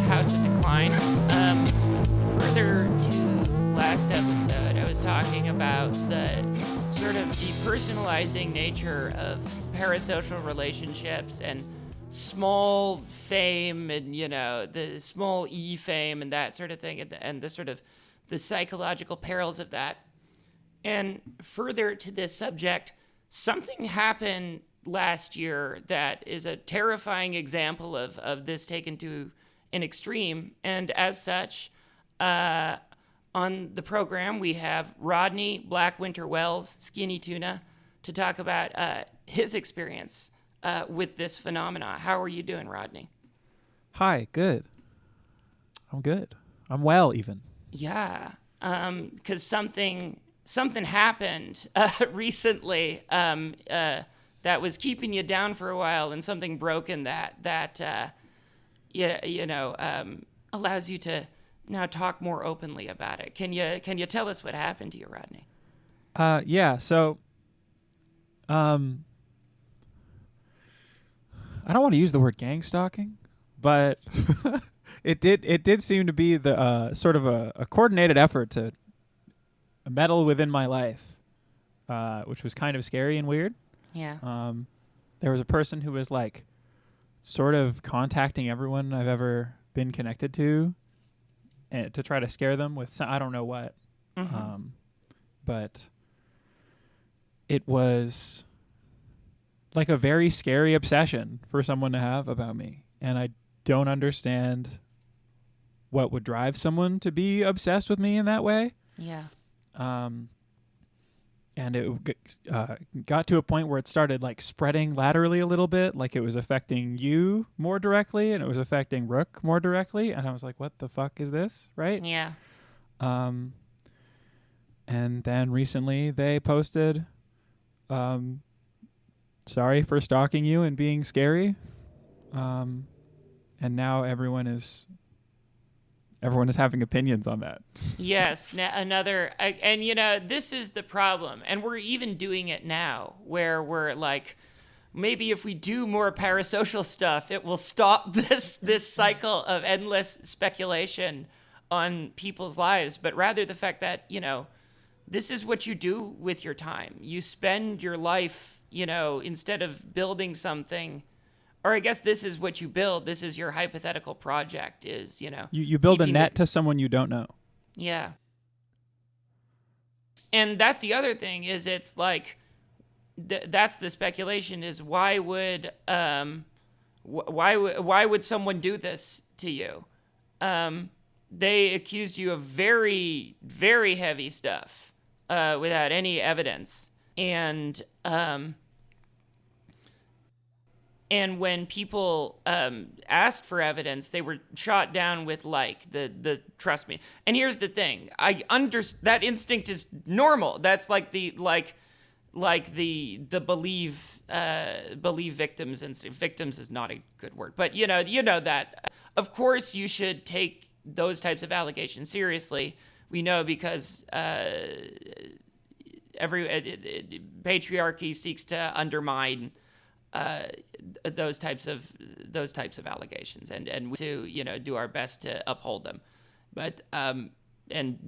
House of Decline. Further to last episode, I was talking about the sort of depersonalizing nature of parasocial relationships and small fame and, the small E fame and that sort of thing, and the sort of the psychological perils of that. And further to this subject, something happened last year that is a terrifying example of this taken to an extreme. And as such, on the program, we have Rodney, blackwinterwells, skinny tuna, to talk about his experience with this phenomena. How are you doing, Rodney? Hi, good. I'm good. I'm well, even. Yeah, because something happened recently that was keeping you down for a while, and something broke in that allows you to now talk more openly about it. Can you tell us what happened to you, Rodney? Yeah. So, I don't want to use the word gang stalking, but it did seem to be the sort of a coordinated effort to meddle within my life, which was kind of scary and weird. Yeah. There was a person who was like sort of contacting everyone I've ever been connected to, and to try to scare them with I don't know what. Mm-hmm. But it was like a very scary obsession for someone to have about me. And I don't understand what would drive someone to be obsessed with me in that way. Yeah. And it got to a point where it started like spreading laterally a little bit, like it was affecting you more directly and it was affecting Rook more directly. And I was like, what the fuck is this? Right? Yeah. And then recently they posted, sorry for stalking you and being scary. And now everyone is having opinions on that. Yes, this is the problem. And we're even doing it now, where we're like, maybe if we do more parasocial stuff, it will stop this cycle of endless speculation on people's lives. But rather the fact that, this is what you do with your time. You spend your life, instead of building something, or I guess this is what you build. This is your hypothetical project is, You build a net to someone you don't know. Yeah. And that's the other thing is it's like, that's the speculation is why would someone do this to you? They accused you of very, very heavy stuff without any evidence. And when people asked for evidence, they were shot down with like the trust me. And here's the thing: that instinct is normal. That's like the believe victims, and victims is not a good word, but you know that. Of course, you should take those types of allegations seriously. We know because patriarchy seeks to undermine those types of allegations, and we to do our best to uphold them, but and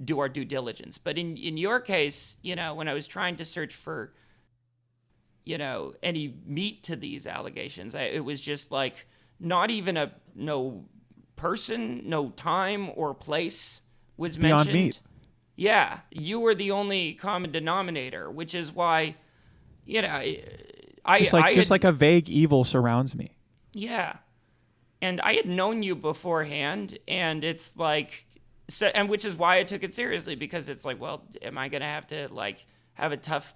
do our due diligence. But in your case, when I was trying to search for any meat to these allegations, it was just like not even no person, no time or place was Beyond mentioned. meat. Yeah, you were the only common denominator, which is why Just like a vague evil surrounds me. Yeah. And I had known you beforehand, and it's like, and which is why I took it seriously, because it's like, well, am I going to have to like have a tough,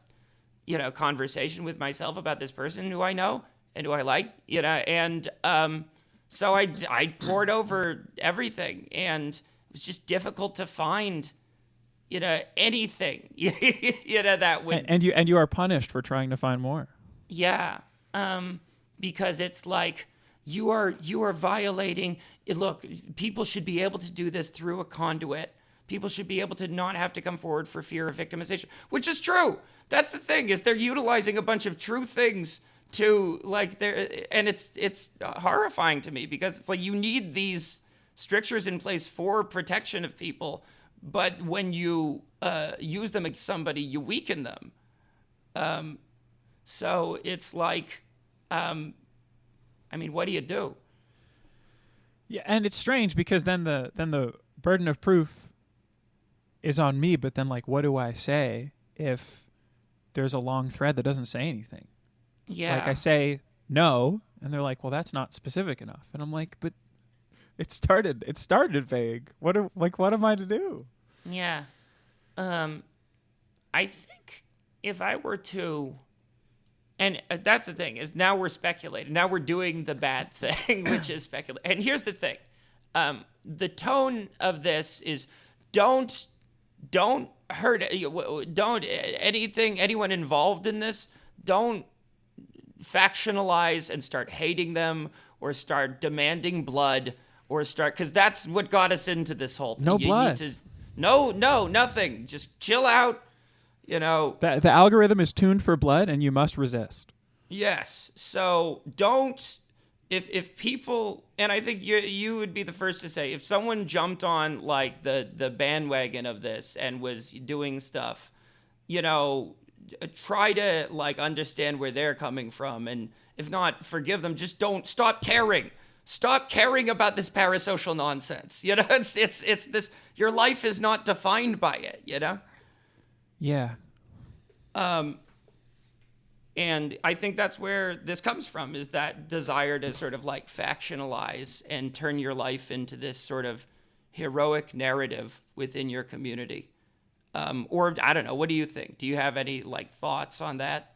conversation with myself about this person who I know and who I like, and so I poured over everything, and it was just difficult to find, anything, that would. And you are punished for trying to find more. Yeah, because it's like you are violating. Look, people should be able to do this through a conduit. People should be able to not have to come forward for fear of victimization, which is true. That's the thing, is they're utilizing a bunch of true things to like and it's horrifying to me, because it's like you need these strictures in place for protection of people, but when you use them against somebody, you weaken them. So it's like, what do you do? Yeah, and it's strange because then the burden of proof is on me, but then like, what do I say if there's a long thread that doesn't say anything? Yeah. Like I say no, and they're like, well, that's not specific enough. And I'm like, but it started vague. What am I to do? Yeah. I think if I were to, and that's the thing, is now we're speculating. Now we're doing the bad thing, which is speculate. And here's the thing. The tone of this is don't hurt, anyone involved in this, don't factionalize and start hating them or start demanding blood or start, because that's what got us into this whole thing. No blood. No, nothing. Just chill out, The algorithm is tuned for blood, and you must resist. Yes. So don't, if people, and I think you would be the first to say, if someone jumped on like the bandwagon of this and was doing stuff, try to like understand where they're coming from, and if not, forgive them. Just don't stop caring. Stop caring about this parasocial nonsense. It's this. Your life is not defined by it. Yeah. And I think that's where this comes from, is that desire to sort of like factionalize and turn your life into this sort of heroic narrative within your community. Or I don't know. What do you think? Do you have any like thoughts on that?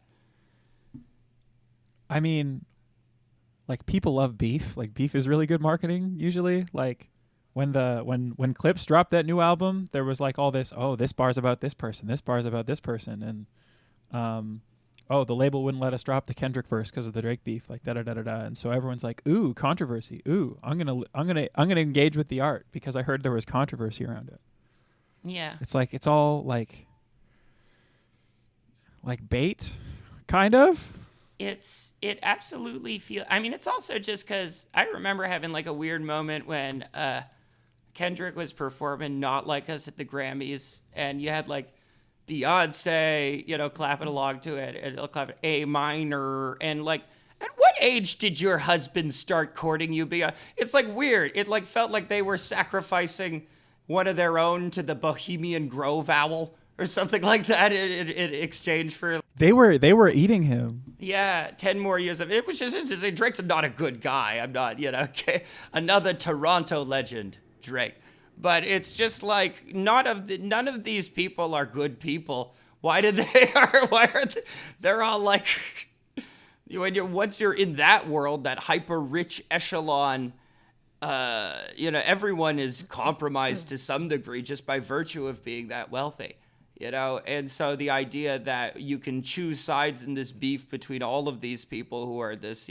I mean, like, people love beef. Like, beef is really good marketing usually. Like when Clips dropped that new album, there was like all this, this bar's about this person, this bar's about this person, and the label wouldn't let us drop the Kendrick verse because of the Drake beef, like da da da da da. And so everyone's like, ooh, controversy. Ooh, I'm gonna engage with the art because I heard there was controversy around it. Yeah. It's like, it's all like bait, kind of. It absolutely it's also just because I remember having like a weird moment when Kendrick was performing Not Like Us at the Grammys, and you had like Beyonce, clapping along to it, and it'll clap A minor, and like, at what age did your husband start courting you? It's like weird. It like felt like they were sacrificing one of their own to the Bohemian Grove owl or something like that in exchange for. They were eating him. Yeah, 10 more years of it. Which is Drake's not a good guy. I'm not, okay. Another Toronto legend, Drake. But it's just like none of these people are good people. Why are they? They're all like, once you're in that world, that hyper rich echelon, everyone is compromised to some degree just by virtue of being that wealthy. And so the idea that you can choose sides in this beef between all of these people who are this,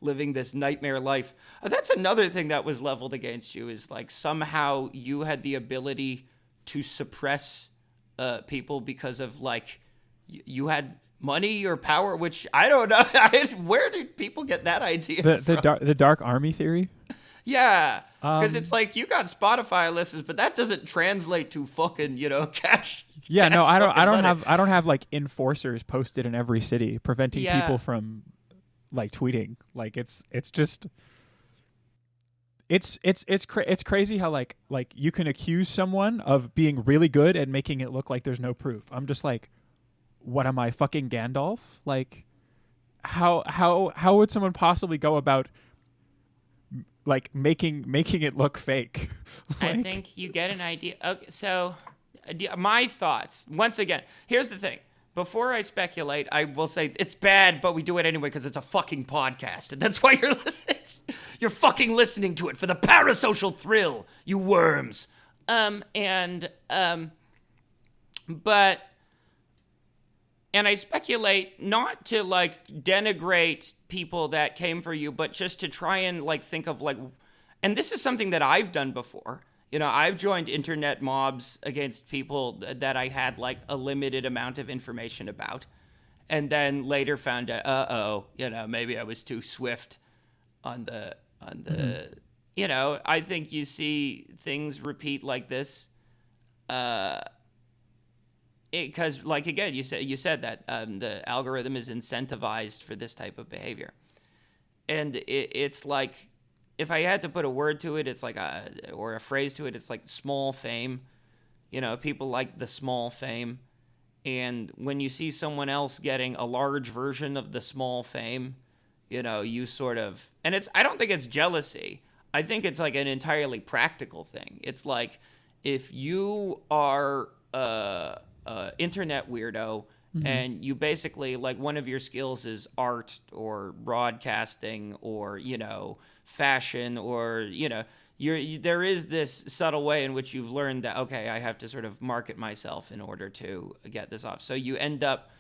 living this nightmare life. That's another thing that was leveled against you, is like somehow you had the ability to suppress people because of like you had money or power, which I don't know. Where did people get that idea from? The dark army theory? Yeah, because it's like you got Spotify listens, but that doesn't translate to fucking cash. Yeah, no, I don't money. have like enforcers posted in every city preventing people from like tweeting. Like it's crazy how like you can accuse someone of being really good and making it look like there's no proof. I'm just like, what am I, fucking Gandalf? Like how would someone possibly go about like making it look fake? I think you get an idea. Okay, so my thoughts, once again, here's the thing. Before I speculate, I will say it's bad, but we do it anyway because it's a fucking podcast, and that's why you're listening. You're fucking listening to it for the parasocial thrill, you worms. And I speculate not to like denigrate people that came for you, but just to try and like think of like, and this is something that I've done before. I've joined internet mobs against people that I had like a limited amount of information about, and then later found out, maybe I was too swift on the I think you see things repeat like this. Because, like, again, you said that the algorithm is incentivized for this type of behavior. And it's like, if I had to put a word to it, it's like or a phrase to it, it's like small fame. People like the small fame. And when you see someone else getting a large version of the small fame, you sort of, and I don't think it's jealousy. I think it's like an entirely practical thing. It's like, if you are internet weirdo, and you basically, like, one of your skills is art or broadcasting or fashion, or there is this subtle way in which you've learned that, okay, I have to sort of market myself in order to get this off. So you end up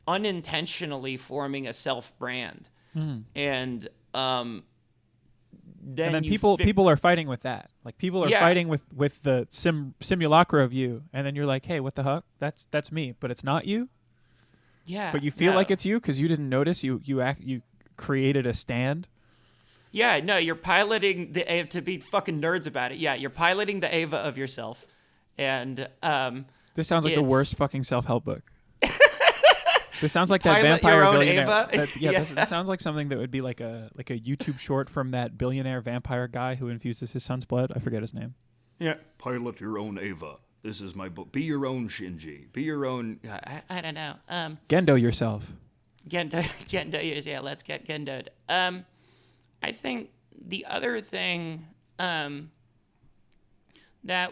unintentionally forming a self brand, and then people are fighting with that. Like, people are fighting with the simulacra of you, and then you're like, hey, what the heck? That's me, but it's not you. Yeah. But you feel like it's you because you didn't notice. You created a stand. Yeah. No, you're piloting the Ava, to be fucking nerds about it. Yeah, you're piloting the Ava of yourself, and this sounds like the worst fucking self-help book. This sounds like that vampire your own billionaire. Ava? This sounds like something that would be like a YouTube short from that billionaire vampire guy who infuses his son's blood. I forget his name. Yeah. Pilot your own Ava. This is my book. Be your own Shinji. Be your own. I don't know. Gendo yourself. Gendo. Yeah, let's get gendoed. I think the other thing that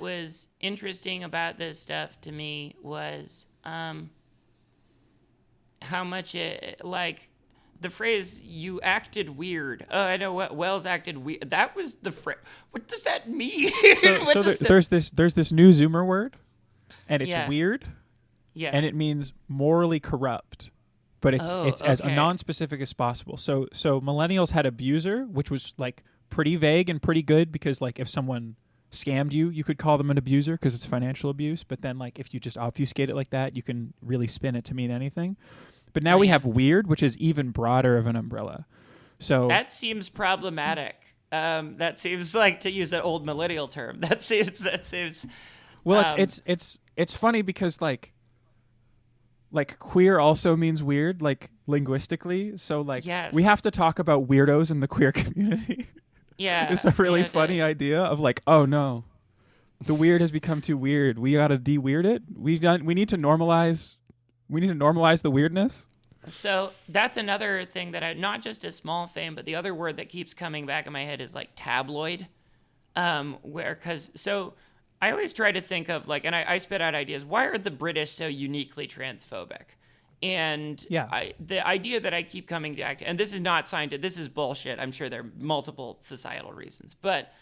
was interesting about this stuff to me was how much it, like, the phrase "you acted weird." Oh, I know what Wells acted weird. That was the phrase. What does that mean? There's this new Zoomer word, and it's weird. Yeah. And it means morally corrupt, but it's as non-specific as possible. So millennials had abuser, which was like pretty vague and pretty good, because like if someone scammed you, you could call them an abuser because it's financial abuse. But then like if you just obfuscate it like that, you can really spin it to mean anything. But now we have weird, which is even broader of an umbrella. So that seems problematic. That seems like, to use an old millennial term. That seems. Well, it's funny because like queer also means weird, like linguistically. So like we have to talk about weirdos in the queer community. Yeah, it's a really funny idea of like, oh no, the weird has become too weird. We gotta de-weird it. We need to normalize. We need to normalize the weirdness. So that's another thing that not just a small fame, but the other word that keeps coming back in my head is like tabloid. So I always try to think of like, and I spit out ideas. Why are the British so uniquely transphobic? And the idea that I keep coming back to, and this is not scientific, this is bullshit. I'm sure there are multiple societal reasons, but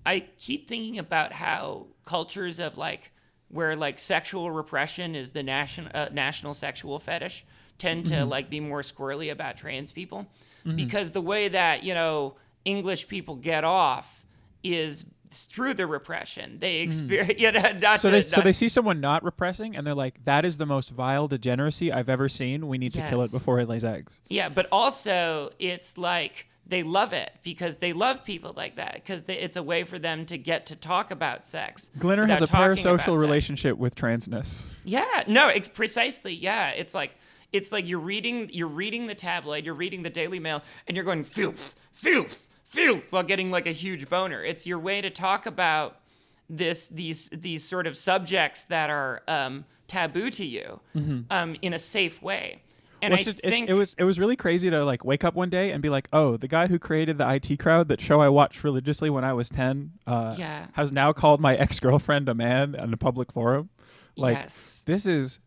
I keep thinking about how cultures of like, where like sexual repression is the national sexual fetish, tend to like be more squirrely about trans people, because the way that English people get off is through the repression they experience. So they see someone not repressing and they're like, that is the most vile degeneracy I've ever seen. We need to kill it before it lays eggs. Yeah, but also it's like they love it because they love people like that, because it's a way for them to get to talk about sex. Glinner has a parasocial relationship with transness. Yeah, no, it's precisely. Yeah, it's like you're reading the tabloid, you're reading the Daily Mail, and you're going filth, filth, filth, while getting like a huge boner. It's your way to talk about these sort of subjects that are taboo to you in a safe way. And I think it was really crazy to like wake up one day and be like, oh, the guy who created the IT Crowd, that show I watched religiously when I was 10, has now called my ex-girlfriend a man in a public forum. Like, this is,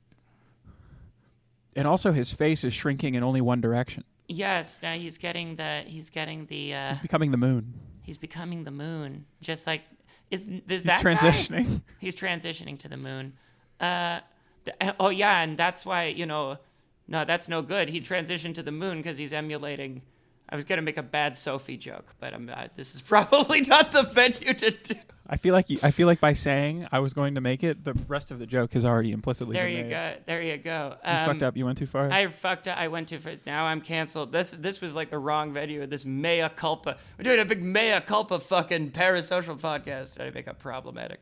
and also his face is shrinking in only one direction. Yes, now he's becoming the moon. He's becoming the moon, just like he's transitioning. Guy? He's transitioning to the moon. And that's why no, that's no good. He transitioned to the moon because he's emulating. I was gonna make a bad Sophie joke, but this is probably not the venue to do. I feel like by saying I was going to make it, the rest of the joke has already implicitly There been you made. go. There you go. You fucked up. You went too far. I fucked up. I went too far. Now I'm canceled. This was like the wrong video. This mea culpa. We're doing a big mea culpa fucking parasocial podcast. Did I make up problematic?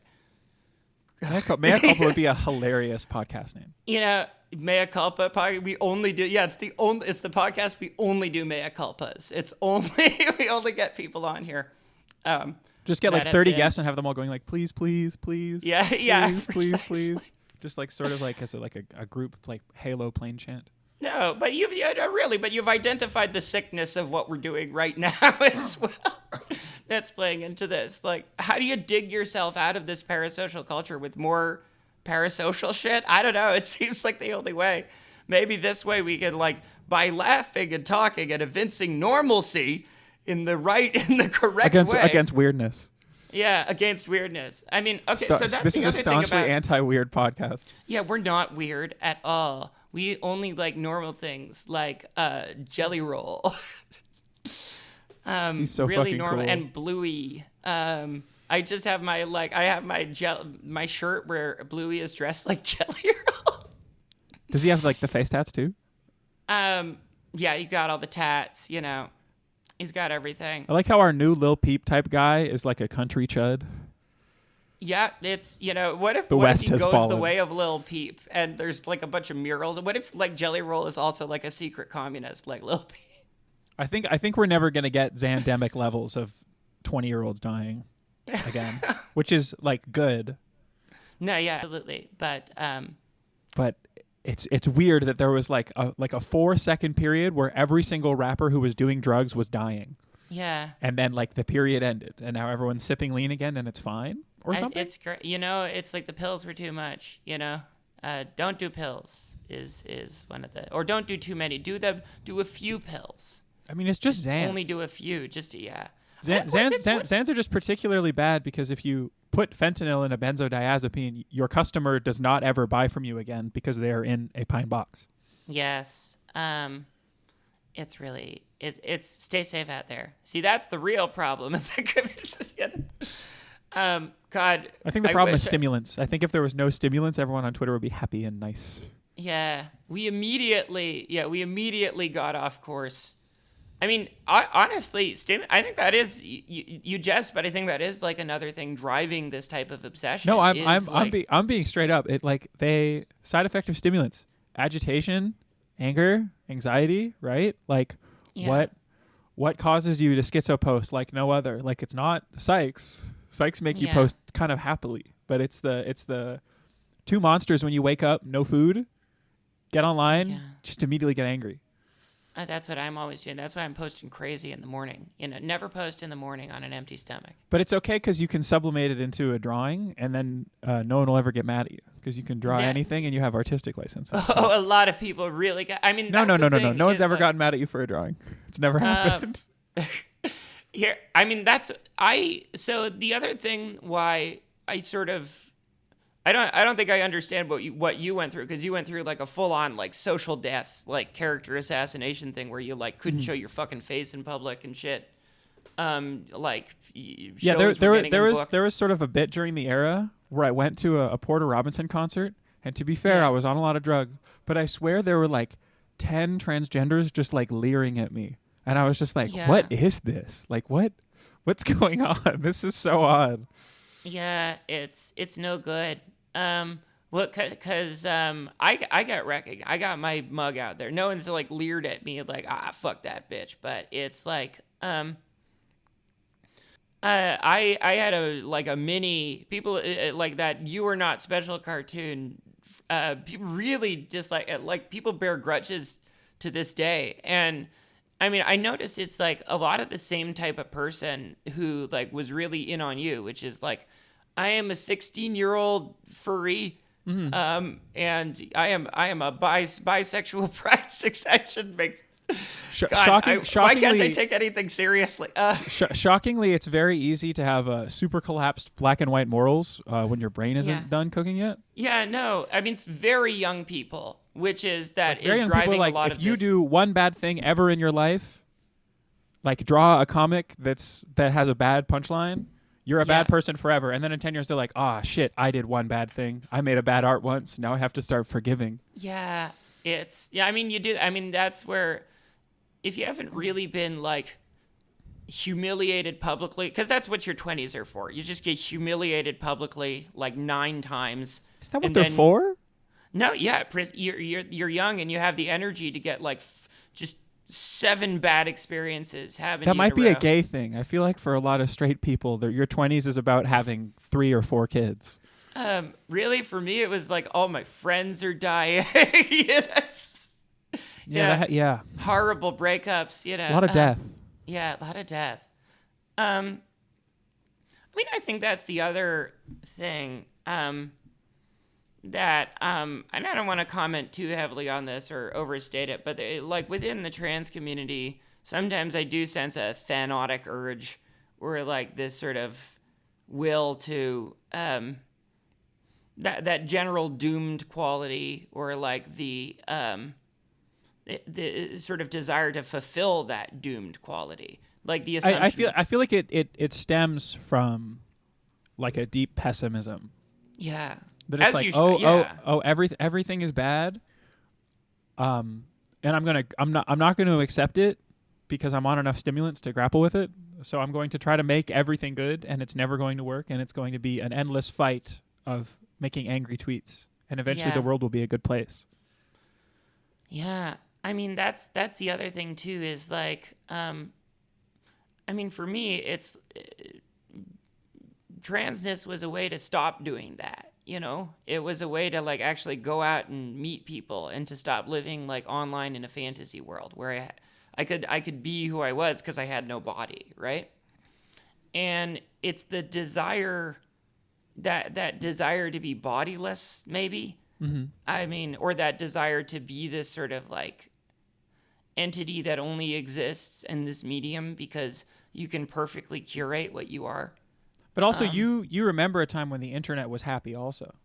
Mea culpa would be a hilarious podcast name. You know, mea culpa. We only do. Yeah, it's the podcast we only do mea culpas. It's only we only get people on here. Just get like 30 guests and have them all going like, please, please, please. Yeah, Please, please. Just like sort of like as a group like Halo plane chant. No, but you've identified the sickness of what we're doing right now as well. That's playing into this. Like, how do you dig yourself out of this parasocial culture with more parasocial shit? I don't know. It seems like the only way. Maybe this way we can, like, by laughing and talking and evincing normalcy in the correct way. Against weirdness. Yeah, against weirdness. I mean, okay, so that's this the is a other thing staunchly about... anti-weird podcast. Yeah, we're not weird at all. We only like normal things, like Jelly Roll. He's so really fucking normal cool. and Bluey. I just have my shirt where Bluey is dressed like Jelly Roll. Does he have like the face tats too? Yeah, he got all the tats. You know, he's got everything. I like how our new Lil Peep type guy is like a country chud. Yeah, it's, you know, what if The he West goes has the fallen. way of Lil Peep and there's like a bunch of murals? What if like Jelly Roll is also like a secret communist like Lil Peep? I think we're never gonna get Zandemic levels of 20-year-olds dying again, which is like good. No, yeah, absolutely, but it's weird that there was like a 4-second period where every single rapper who was doing drugs was dying. yeah. And then like the period ended, and now everyone's sipping lean again, and it's fine or something. It's great. You know, it's like the pills were too much. You know, don't do pills is one of the, or don't do too many. Do a few pills. I mean, it's just Xans. Only do a few. Just yeah. Xans are just particularly bad because if you put fentanyl in a benzodiazepine, your customer does not ever buy from you again because they are in a pine box. Yes. It's really it's stay safe out there. See, that's the real problem. God. I think the problem is stimulants. I think if there was no stimulants, everyone on Twitter would be happy and nice. Yeah, we immediately got off course. I mean, honestly, I think that is you jest, but I think that is like another thing driving this type of obsession. No, I'm being straight up. It like they side effect of stimulants, agitation, anger, anxiety, right? Like what causes you to schizopost like no other? Like it's not psychs. Psychs make you post kind of happily, but it's the two monsters when you wake up, no food, get online, just immediately get angry. That's what I'm always doing. That's why I'm posting crazy in the morning. You know, never post in the morning on an empty stomach. But it's okay because you can sublimate it into a drawing, and then no one will ever get mad at you because you can draw anything and you have artistic license. Oh, a lot of people really got. I mean, no. No one's ever gotten mad at you for a drawing. It's never happened. Here, I mean, so the other thing why I sort of, I don't think I understand what you went through, because you went through like a full on like social death, like character assassination thing where you like couldn't show your fucking face in public and shit. Like there was sort of a bit during the era where I went to a Porter Robinson concert, and to be fair, I was on a lot of drugs, but I swear there were like 10 transgenders just like leering at me. And I was just like, what is this? Like, what's going on? This is so odd. Yeah, it's no good. Because I got recognized. I got my mug out there. No one's like leered at me like, fuck that bitch. But it's like, I had a mini people like that You Are Not Special cartoon. People really just like people bear grudges to this day. And I mean, I noticed it's like a lot of the same type of person who like was really in on you, which is like, I am a 16-year-old furry, and I am a bisexual pride succession. Shockingly, why can't I take anything seriously? Shockingly, it's very easy to have super collapsed black and white morals when your brain isn't done cooking yet. Yeah, no, I mean it's very young people, which is that like is driving like, a lot of this. If you do one bad thing ever in your life, like draw a comic that has a bad punchline, You're a Yeah. bad person forever. And then in 10 years, they're like, oh, shit, I did one bad thing. I made a bad art once. Now I have to start forgiving. Yeah, I mean, you do. I mean, that's where, if you haven't really been like humiliated publicly, because that's what your 20s are for. You just get humiliated publicly like 9 times. Is that what and they're then- for? No, yeah, you're young and you have the energy to get like just 7 bad experiences happening. That might be a gay thing. I feel like for a lot of straight people, your 20s is about having 3 or 4 kids. Really, for me, it was like all my friends are dying. Yeah. Horrible breakups. A lot of death. Yeah, a lot of death. I mean, I think that's the other thing. That and I don't want to comment too heavily on this or overstate it, but like within the trans community, sometimes I do sense a thanotic urge or like this sort of will to that general doomed quality, or like the sort of desire to fulfill that doomed quality, like the assumption. I feel like it stems from like a deep pessimism. Yeah. That it's like, everything is bad, and I'm not going to accept it because I'm on enough stimulants to grapple with it. So I'm going to try to make everything good, and it's never going to work, and it's going to be an endless fight of making angry tweets, and eventually the world will be a good place. Yeah, I mean that's the other thing too, is like, I mean for me it's transness was a way to stop doing that. You know, it was a way to like actually go out and meet people and to stop living like online in a fantasy world where I could be who I was because I had no body, right? And it's the desire, that desire to be bodiless, maybe. Mm-hmm. I mean, or that desire to be this sort of like entity that only exists in this medium because you can perfectly curate what you are. But also, you remember a time when the internet was happy also.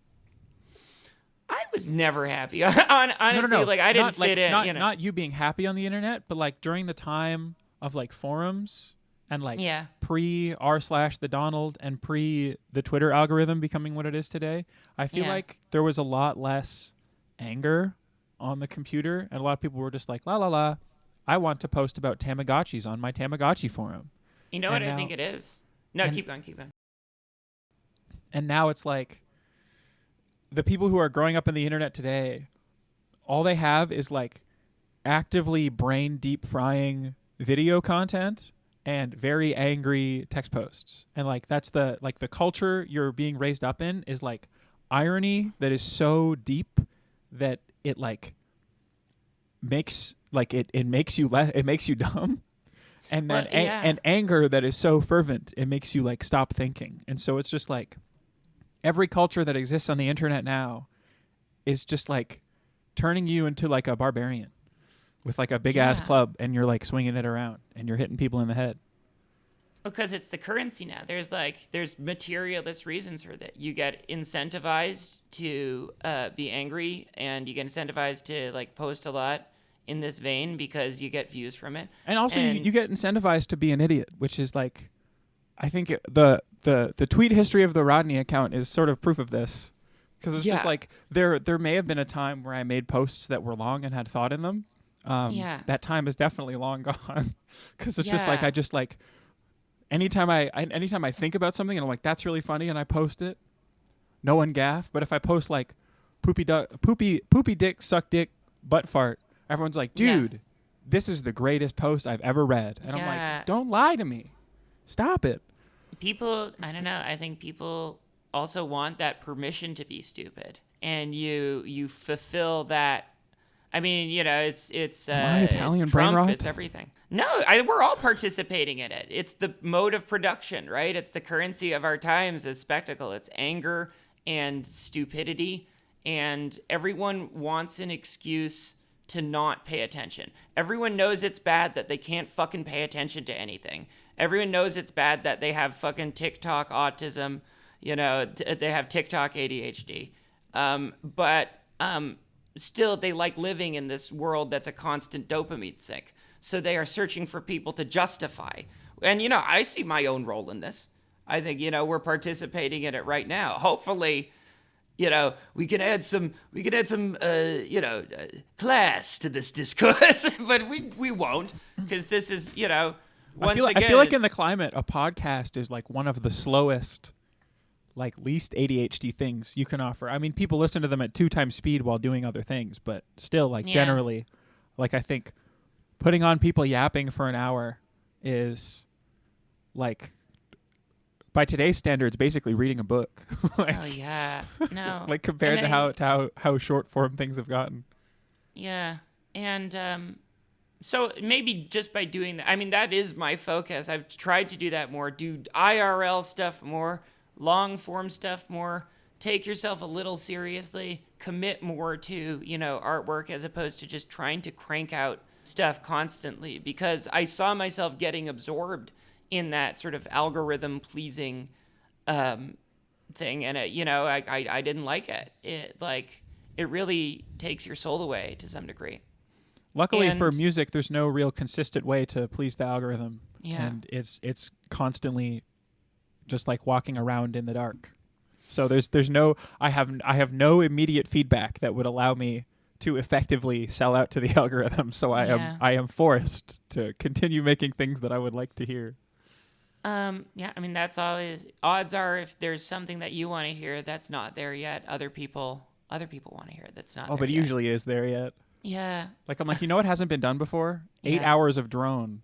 I was never happy. Honestly, No. like I didn't fit in. Not you being happy on the internet, but like during the time of like forums and like pre r/the Donald and pre the Twitter algorithm becoming what it is today, I feel like there was a lot less anger on the computer, and a lot of people were just like, la la la, I want to post about Tamagotchis on my Tamagotchi forum. You know what I think it is? No, keep going. And now it's like the people who are growing up in the internet today, all they have is like actively brain deep frying video content and very angry text posts. And like that's the culture you're being raised up in is like irony that is so deep that it like makes like it makes you it makes you dumb. And then and anger that is so fervent, it makes you like stop thinking. And so it's just like every culture that exists on the internet now is just like turning you into like a barbarian with like a big ass club, and you're like swinging it around and you're hitting people in the head. Because it's the currency now. There's materialist reasons for that. You get incentivized to be angry, and you get incentivized to like post a lot in this vein because you get views from it. And also you get incentivized to be an idiot, which is like, I think the tweet history of the Rodney account is sort of proof of this, because it's just like there may have been a time where I made posts that were long and had thought in them. That time is definitely long gone, because it's just like I just like anytime I think about something and I'm like, that's really funny, and I post it, no one gaff. But if I post like poopy dick suck dick butt fart, everyone's like, dude, this is the greatest post I've ever read. And I'm like, don't lie to me. Stop it. People, I don't know. I think people also want that permission to be stupid. And you fulfill that. I mean, you know, it's my Italian it's brain Trump, rot? it's everything. No, we're all participating in it. It's the mode of production, right? It's the currency of our times is spectacle. It's anger and stupidity. And everyone wants an excuse to not pay attention. Everyone knows it's bad that they can't fucking pay attention to anything. Everyone knows it's bad that they have fucking TikTok autism, you know, they have TikTok ADHD. But still they like living in this world that's a constant dopamine sink. So they are searching for people to justify. And, you know, I see my own role in this. I think, we're participating in it right now. Hopefully, we can add some class to this discourse, but we won't, because this is, once again. I feel like in the climate, a podcast is like one of the slowest, like least ADHD things you can offer. I mean, people listen to them at 2 times speed while doing other things, but still, like generally, like I think putting on people yapping for an hour is like, by today's standards, basically reading a book. Like, oh yeah, no. Like compared to how short form things have gotten. Yeah, and so maybe just by doing that, I mean, that is my focus. I've tried to do that more. Do IRL stuff more, long form stuff more. Take yourself a little seriously. Commit more to artwork as opposed to just trying to crank out stuff constantly. Because I saw myself getting absorbed in that sort of algorithm pleasing thing, and I didn't like it. It really takes your soul away to some degree. Luckily for music, there's no real consistent way to please the algorithm, and it's constantly just like walking around in the dark. So there's no I have no immediate feedback that would allow me to effectively sell out to the algorithm. So I am forced to continue making things that I would like to hear. I mean, that's always, odds are if there's something that you want to hear that's not there yet, other people want to hear it that's not there yet. Oh, but it usually is there yet. Yeah. Like, I'm like, what hasn't been done before? 8 hours of drone.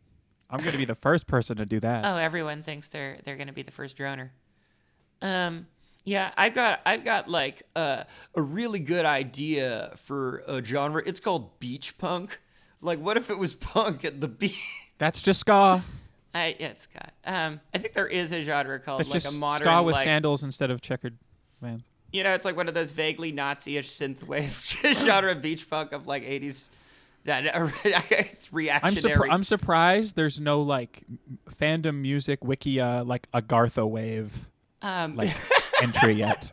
I'm going to be the first person to do that. Oh, everyone thinks they're going to be the first droner. Yeah, I've got like a really good idea for a genre. It's called beach punk. Like, what if it was punk at the beach? That's just ska. It's ska. I think there is a genre called That's like just a modern ska with sandals instead of checkered vans. It's like one of those vaguely Nazi-ish synthwave genre beach punk of like 80s. That it's reactionary. I'm surprised there's no like fandom music wikia like Agartha wave like entry yet.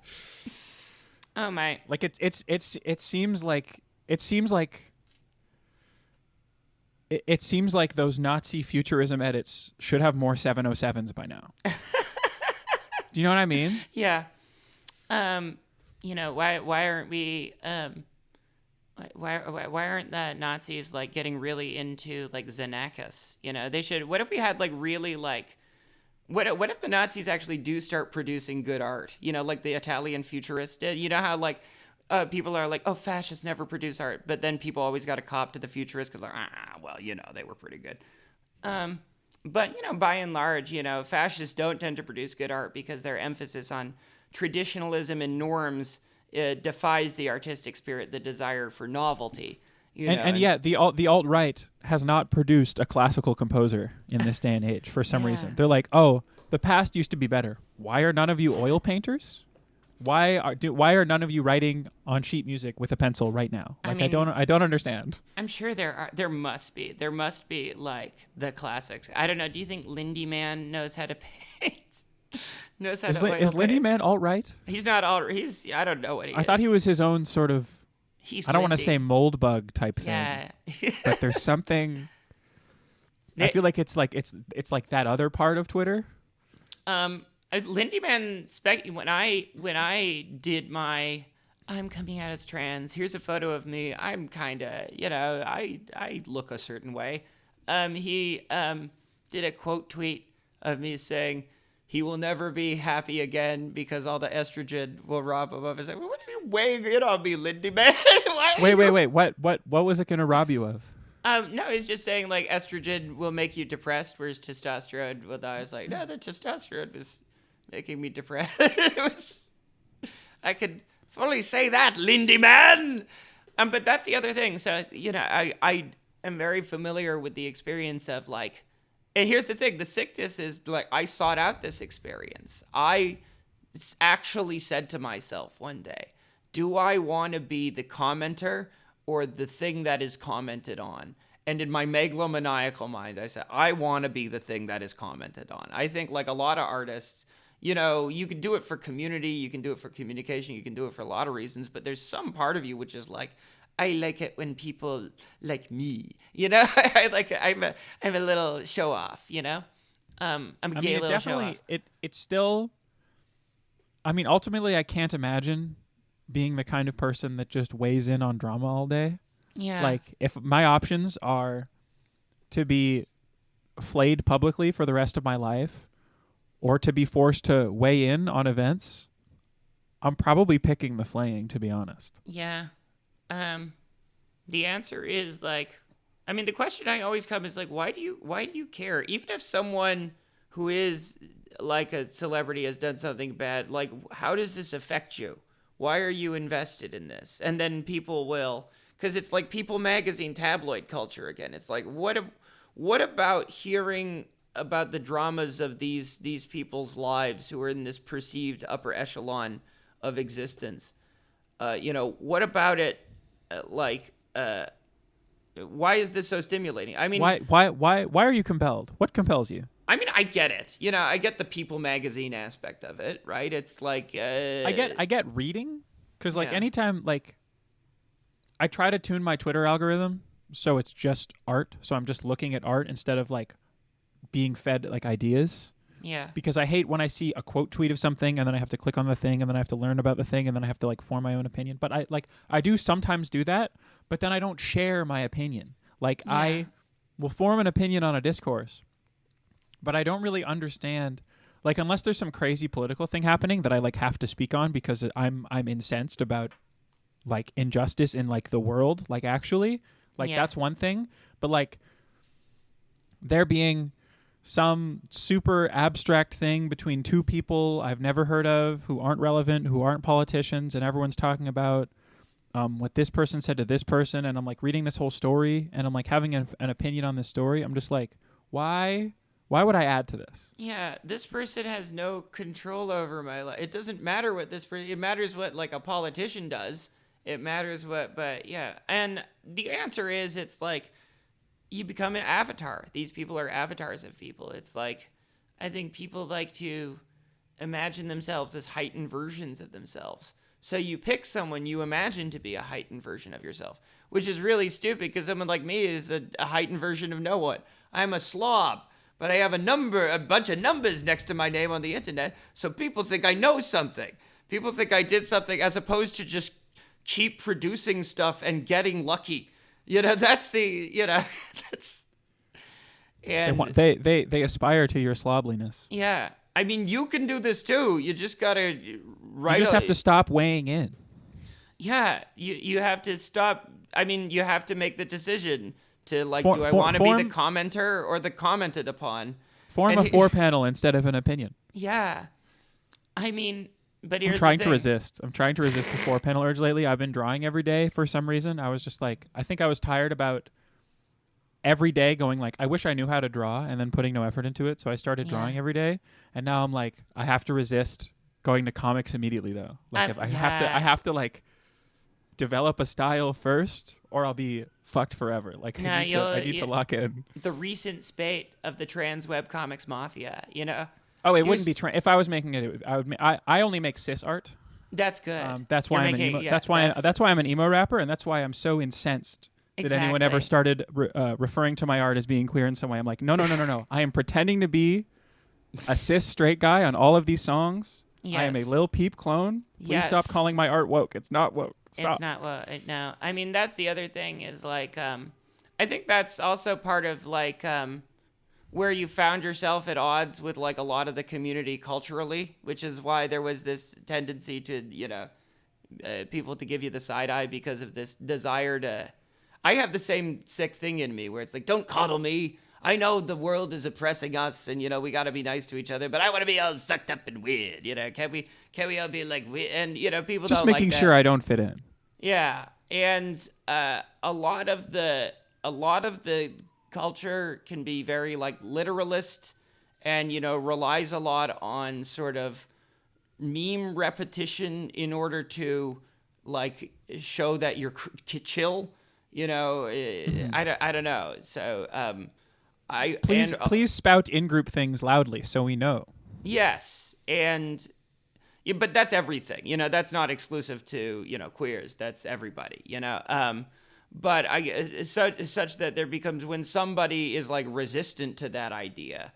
Oh my! Like it seems like those Nazi futurism edits should have more 707s by now. Do you know what I mean? Yeah. Why aren't we why aren't the Nazis like getting really into like Xenakis? They should. What if we had like really like what if the Nazis actually do start producing good art? Like the Italian futurists did. You know how like people are like, oh, fascists never produce art, but then people always got a cop to the futurists because they're they were pretty good. But by and large, fascists don't tend to produce good art because their emphasis on traditionalism and norms defies the artistic spirit, the desire for novelty. And yet the alt-right has not produced a classical composer in this day and age for some reason. They're like, oh, the past used to be better. Why are none of you oil painters? Why are none of you writing on sheet music with a pencil right now? Like, I don't understand. I'm sure there must be like the classics. I don't know. Do you think Lindy Man knows how to paint? Is Lindy Man alt-right? He's not alt. I don't know what he is. I thought he was his own sort of. I don't want to say mold bug type thing. Yeah. But there's something. I feel like it's like that other part of Twitter. Lindy Man when I did my I'm coming out as trans. Here's a photo of me. I'm kind of, I look a certain way. He did a quote tweet of me saying, he will never be happy again because all the estrogen will rob him of his. What are you weighing in on me, Lindy Man? Wait. What was it going to rob you of? No, he's just saying like estrogen will make you depressed, whereas testosterone will die. I was like, no, the testosterone was making me depressed. I could fully say that, Lindy Man. But that's the other thing. So, I am very familiar with the experience of like, and here's the thing, the sickness is like, I sought out this experience. I actually said to myself one day, do I want to be the commenter or the thing that is commented on? And in my megalomaniacal mind, I said, I want to be the thing that is commented on. I think like a lot of artists, you can do it for community, you can do it for communication, you can do it for a lot of reasons, but there's some part of you which is like, I like it when people like me, I'm a little show off, I'm a I gay mean, little show off. it's still. I mean, ultimately, I can't imagine being the kind of person that just weighs in on drama all day. Yeah. Like, if my options are to be flayed publicly for the rest of my life, or to be forced to weigh in on events, I'm probably picking the flaying, to be honest. Yeah. The answer is like, I mean, the question I always come is like, why do you care? Even if someone who is like a celebrity has done something bad, like, how does this affect you? Why are you invested in this? And then people will, because it's like People Magazine tabloid culture again. It's like, what about hearing about the dramas of these people's lives who are in this perceived upper echelon of existence? What about it? Why is this so stimulating? I mean, why are you compelled? What compels you? I mean, I get it. I get the People Magazine aspect of it, right? It's like I get reading, because like Yeah. anytime, like, I try to tune my Twitter algorithm so it's just art, so I'm just looking at art instead of like being fed like ideas, yeah, because I hate when I see a quote tweet of something and then I have to click on the thing and then I have to learn about the thing and then I have to like form my own opinion. But I do sometimes do that, but then I don't share my opinion. Like, Yeah. I will form an opinion on a discourse, but I don't really understand, like, unless there's some crazy political thing happening that I like have to speak on because I'm incensed about like injustice in like the world, like actually, like Yeah. that's one thing. But like there being some super abstract thing between two people I've never heard of, who aren't relevant, who aren't politicians, and everyone's talking about what this person said to this person, and I'm like reading this whole story and I'm like having an opinion on this story. I'm just like, why would I add to this? Yeah, this person has no control over my life. It doesn't matter what this person. It matters what like a politician does. It matters what, but yeah. And the answer is, it's like you become an avatar. These people are avatars of people. It's like, I think people like to imagine themselves as heightened versions of themselves. So you pick someone you imagine to be a heightened version of yourself, which is really stupid because someone like me is a heightened version of no one. I'm a slob, but I have a bunch of numbers next to my name on the internet, so people think I know something. People think I did something, as opposed to just keep producing stuff and getting lucky. That's that's. And They aspire to your slobliness. yeah, I mean, you can do this too. You just gotta write. You just have to stop weighing in. Yeah, you have to stop. I mean, you have to make the decision to like, For- do I for- want to be the form- commenter or the commented upon? Form And a four-panel instead of an opinion. Yeah, I mean, but I'm here's trying the to thing. resist. I'm trying to resist the four-panel urge lately. I've been drawing every day for some reason. I was just like, I think I was tired about every day going like, I wish I knew how to draw, and then putting no effort into it. So I started drawing Yeah. every day, and now I'm like, I have to resist going to comics immediately though. Like, if I have to like develop a style first, or I'll be fucked forever. Like, Nah, I need to lock in. The recent spate of the trans webcomics mafia, Oh, it You wouldn't be if I was making it. I would. I only make cis art. that's good. That's You're why I'm an making- emo. yeah, that's why I'm an emo rapper, and that's why I'm so incensed that anyone ever Exactly. started referring to my art as being queer in some way. I'm like, no. I am pretending to be a cis straight guy on all of these songs. I am a Yes. Lil Peep clone. Please Yes. stop calling my art woke. It's not woke. Stop. It's not what no. I mean, that's the other thing is like, I think that's also part of like where you found yourself at odds with like a lot of the community culturally, which is why there was this tendency to people to give you the side eye because of this desire to. I have the same sick thing in me where it's like, don't coddle me. I know the world is oppressing us, and we got to be nice to each other. But I want to be all fucked up and weird. Can we all be like weird? And people Just don't making like that. sure I don't fit in. Yeah, and a lot of the culture can be very like literalist, and relies a lot on sort of meme repetition in order to like show that you're chill. I don't know. So Please spout in-group things loudly so we know. yes, and. Yeah, but that's everything, that's not exclusive to, queers. That's everybody, but such that there becomes, when somebody is like resistant to that idea,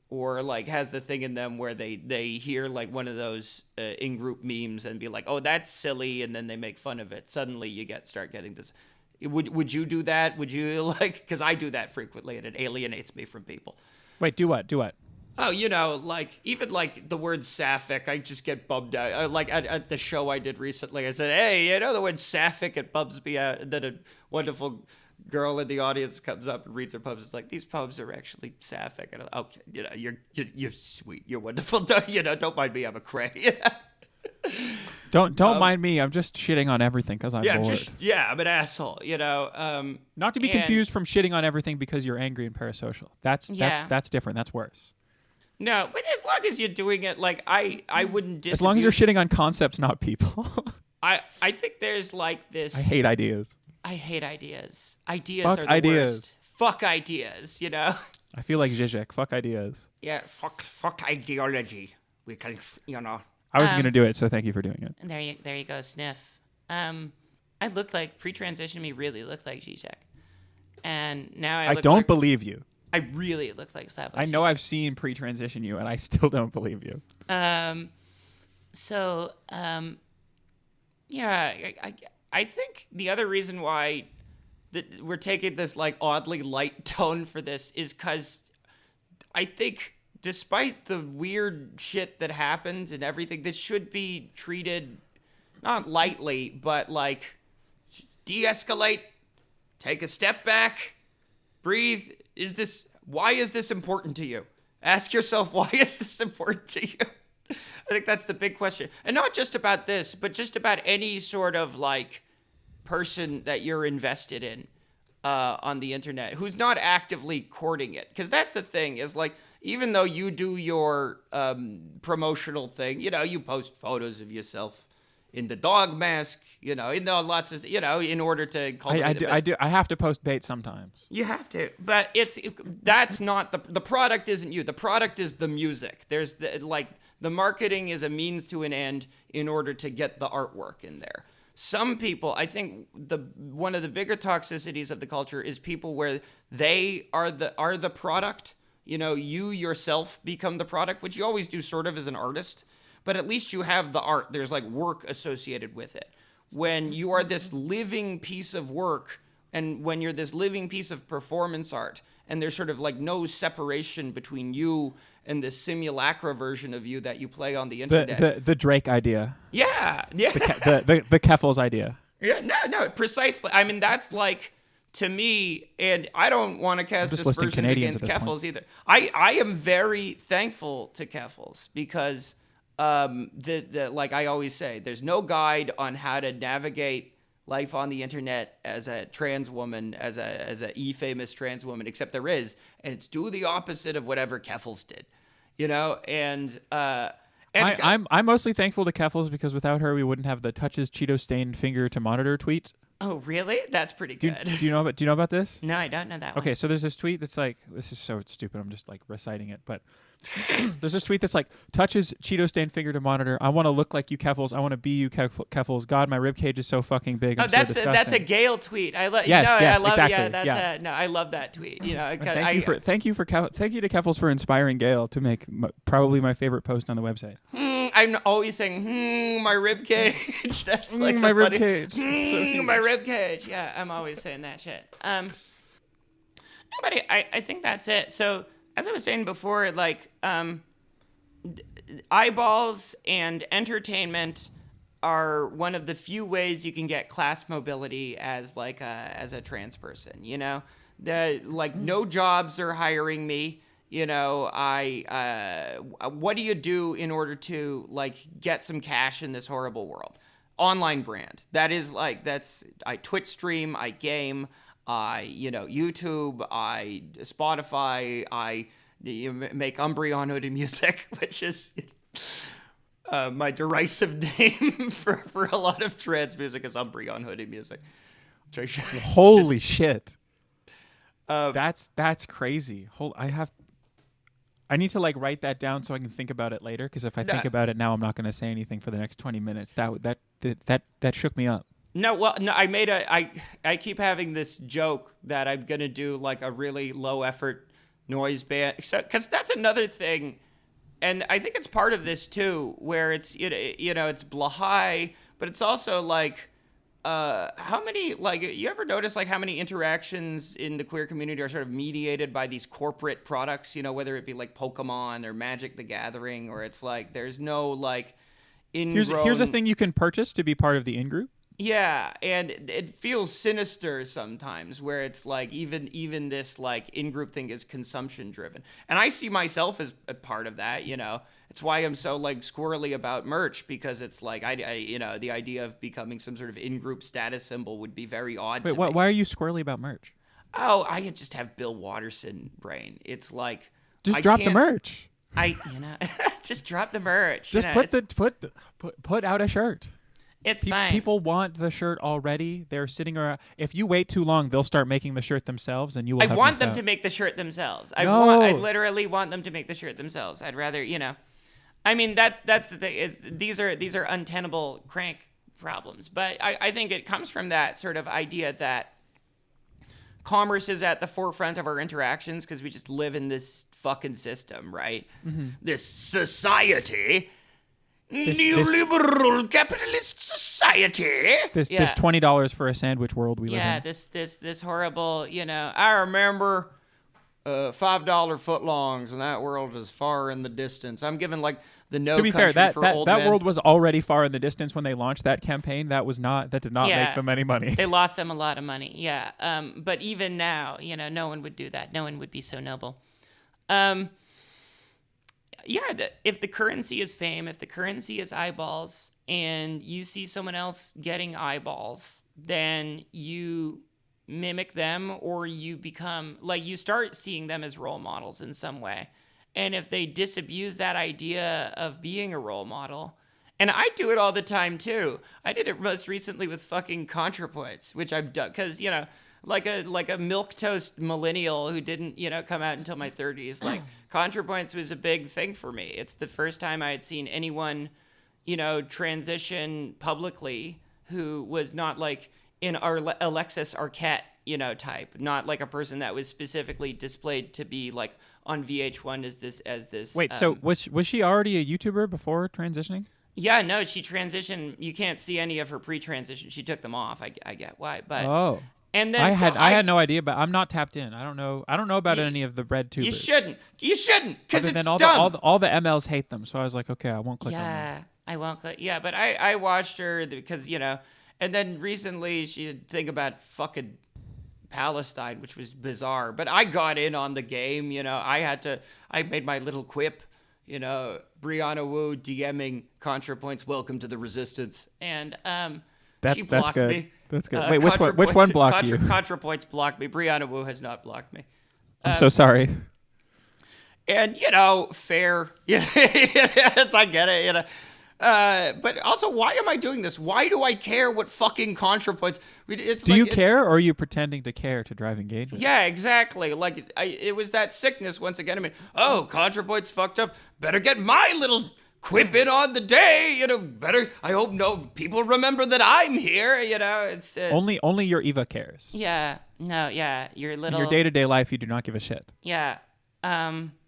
or like has the thing in them where they hear like one of those in-group memes and be like, oh, that's silly, and then they make fun of it. Suddenly you start getting this. Would you do that? Would you like? Because I do that frequently, and it alienates me from people. Wait, do what? Do what? Oh, like even like the word sapphic, I just get bummed out. Like at the show I did recently, I said, "Hey, the word sapphic, it bums me out." And then a wonderful girl in the audience comes up and reads her poems. It's like, these poems are actually sapphic. And I'm like, okay, you're sweet, you're wonderful. Don't mind me, I'm a cray. Don't mind me. I'm just shitting on everything because I'm bored. I'm an asshole. Not to be confused from shitting on everything because you're angry and parasocial. That's different. That's worse. No, but as long as you're doing it, like I wouldn't disagree. As long as you're shitting on concepts, not people. I think there's like this. I hate ideas. Ideas. Ideas Fuck are the ideas. worst. Fuck ideas, I feel like Zizek. Fuck ideas. Yeah, fuck ideology. We can, I was going to do it, so thank you for doing it. And there you go, sniff. I looked like, pre-transition me really looked like Zizek. And now I don't believe you. I really look like Slav. I know I've seen pre-transition you, and I still don't believe you. I think the other reason why we're taking this like oddly light tone for this is because I think despite the weird shit that happens and everything, this should be treated not lightly, but like de-escalate, take a step back, breathe. Why is this important to you? Ask yourself, why is this important to you? I think that's the big question. And not just about this, but just about any sort of like person that you're invested in on the internet who's not actively courting it. Because that's the thing is like, even though you do your promotional thing, you post photos of yourself in the dog mask, in lots of, in order to cultivate I have to post bait sometimes. You have to, but that's not the product isn't you. The product is the music. There's the marketing is a means to an end in order to get the artwork in there. Some people, I think one of the bigger toxicities of the culture is people where they are the product. You yourself become the product, which you always do sort of as an artist. But at least you have the art. There's like work associated with it. When you are this living piece of work, and when you're this living piece of performance art, and there's sort of like no separation between you and the simulacra version of you that you play on the internet. The Drake idea. Yeah. The Keffels idea. Yeah, no, precisely. I mean, that's like, to me, and I don't want to cast aspersions against Keffels either. I am very thankful to Keffels because... like I always say, there's no guide on how to navigate life on the internet as a trans woman, as a famous trans woman, except there is, and it's do the opposite of whatever Keffels did, and I'm mostly thankful to Keffels because without her we wouldn't have the touches Cheeto stained finger to monitor tweet. Oh, really? That's pretty good. Do you know about this? No, I don't know that one. Okay, so there's this tweet that's like, this is so stupid, I'm just like reciting it, but there's this tweet that's like, touches Cheeto stained finger to monitor. I want to look like you, Keffels. I want to be you, Keffels. God, my ribcage is so fucking big. I'm so disgusting. That's a Gale tweet. I love. Yes, I love. exactly. Yeah, that's no, I love that tweet. Thank you to Keffels for inspiring Gale to make probably my favorite post on the website. I'm always saying, my ribcage. That's like my ribcage. So my ribcage. Yeah, I'm always saying that shit. But I think that's it. So as I was saying before, like eyeballs and entertainment are one of the few ways you can get class mobility as a trans person. No jobs are hiring me. What do you do in order to like get some cash in this horrible world? Online brand. I Twitch stream, I game, YouTube, I Spotify, I make Umbreon hoodie music, which is my derisive name for a lot of trans music is Umbreon hoodie music. Holy shit. That's crazy. I need to like write that down so I can think about it later. Because if I think about it now, I'm not going to say anything for the next 20 minutes. That shook me up. No, I keep having this joke that I'm going to do like a really low effort noise ban, because that's another thing. And I think it's part of this too, where it's, it's blahai, but it's also like, how many, like, you ever notice like how many interactions in the queer community are sort of mediated by these corporate products, whether it be like Pokemon or Magic the Gathering, or it's like there's no like ingrown... Here's a thing you can purchase to be part of the in-group. Yeah, and it feels sinister sometimes, where it's like even this like in-group thing is consumption driven, and I see myself as a part of that. It's why I'm so like squirrely about merch, because it's like I the idea of becoming some sort of in-group status symbol would be very odd. Wait, to me. why are you squirrely about merch? Oh, I just have Bill Watterson brain. It's like just drop the merch. Just drop the merch. Just put out a shirt. It's fine. People want the shirt already. They're sitting around. If you wait too long, they'll start making the shirt themselves, and you will. I want them to make the shirt themselves. I literally want them to make the shirt themselves. I'd rather, I mean, that's the thing. Is these are untenable crank problems. But I think it comes from that sort of idea that commerce is at the forefront of our interactions, because we just live in this fucking system, right? Mm-hmm. This society. Neoliberal capitalist society. This $20 for a sandwich world we live in. Yeah, this horrible, I remember $5 footlongs, and that world is far in the distance. I'm giving like the no. To be country fair, for old men. that world was already far in the distance when they launched that campaign. That did not make them any money. They lost them a lot of money. Yeah. But even now, no one would do that. No one would be so noble. If the currency is fame, if the currency is eyeballs, and you see someone else getting eyeballs, then you mimic them, or you become, like, you start seeing them as role models in some way. And if they disabuse that idea of being a role model, and I do it all the time too. I did it most recently with fucking ContraPoints, which I've done, because, like a milquetoast millennial who didn't, come out until my 30s. Like, ContraPoints was a big thing for me. It's the first time I had seen anyone, transition publicly who was not like in our Alexis Arquette, type, not like a person that was specifically displayed to be like on VH1 as this. Wait, so was she already a YouTuber before transitioning? Yeah, no, she transitioned. You can't see any of her pre-transition. She took them off. I get why, but oh. And then I had no idea, but I'm not tapped in. I don't know about any of the bread tubers. You shouldn't, because it's dumb. All the MLs hate them, so I was like, okay, I won't click on them. Yeah, I won't click. Yeah, but I watched her because, and then recently she had a thing about fucking Palestine, which was bizarre. But I got in on the game, I made my little quip, Brianna Wu DMing ContraPoints, welcome to the resistance. And she blocked good. me. That's good. Wait, which one blocked you? ContraPoints blocked me. Brianna Wu has not blocked me. I'm so sorry. And, fair. I get it, but also, why am I doing this? Why do I care what fucking ContraPoints? Do you care, or are you pretending to care to drive engagement? Yeah, exactly. Like, it was that sickness once again. I mean, ContraPoints fucked up. Better get my little quip in on the day. Better. I hope people remember that I'm here. It's only your Eva cares. Yeah. No. Yeah. Your little. In your day-to-day life, you do not give a shit. Yeah.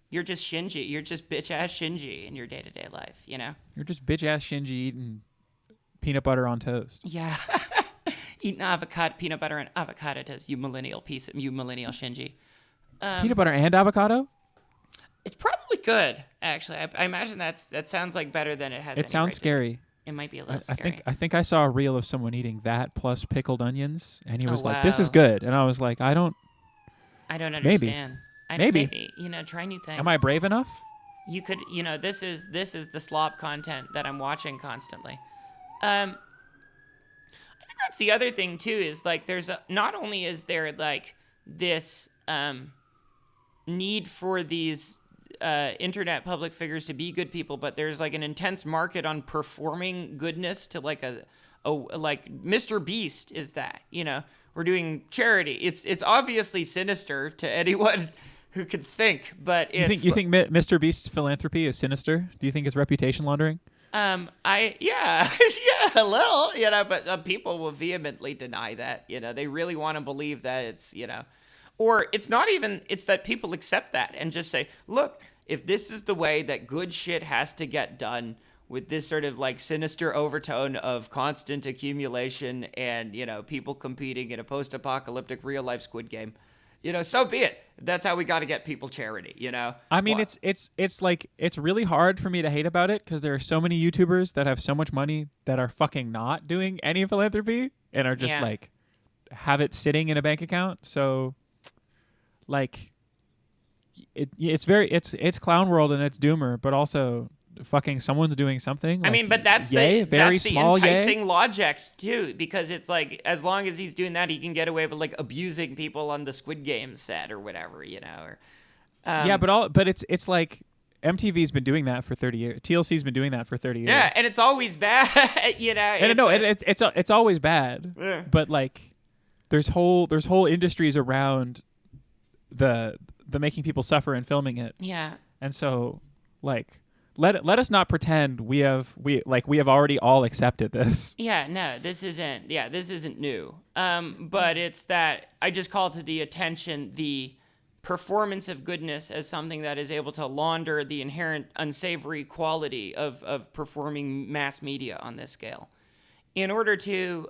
You're just Shinji. You're just bitch-ass Shinji in your day-to-day life, You're just bitch-ass Shinji eating peanut butter on toast. Yeah. Eating peanut butter and avocado toast, you millennial Shinji. Peanut butter and avocado? It's probably good, actually. I imagine that sounds like better than it has. It sounds scary. It might be a little scary. I think I saw a reel of someone eating that plus pickled onions, and he was like, "This is good," and I was like, "I don't understand." Maybe. Try new things. Am I brave enough? You could, this is the slop content that I'm watching constantly. I think that's the other thing too, is like not only is there like this need for these internet public figures to be good people, but there's like an intense market on performing goodness to like like Mr. Beast is that, we're doing charity. It's obviously sinister to anyone who could think, but it's... You think Mr. Beast's philanthropy is sinister? Do you think it's reputation laundering? Yeah, a little, but people will vehemently deny that, they really want to believe that it's, Or it's not even, it's that people accept that and just say, look, if this is the way that good shit has to get done with this sort of like sinister overtone of constant accumulation and, you know, people competing in a post-apocalyptic real life Squid Game, you know, so be it. That's how we got to get people charity, you know? I mean, it's like, it's really hard for me to hate about it because there are so many YouTubers that have so much money that are fucking not doing any philanthropy and are just like, have it sitting in a bank account. So like it's clown world and it's doomer, but also fucking someone's doing something. I like, mean, but that's yay, that's the enticing yay. logic too, because it's like as long as he's doing that, he can get away with like abusing people on the Squid Game set or whatever, you know. Or but it's like MTV's been doing that for 30 years. TLC's been doing that for 30 years. Yeah, and it's always bad, you know. And it's always bad. Yeah. But like there's whole industries around the making people suffer and filming it. Yeah. And so like let us not pretend we have already all accepted this. Yeah, no, this isn't new. But it's that I just call to the attention the performance of goodness as something that is able to launder the inherent unsavory quality of performing mass media on this scale. In order to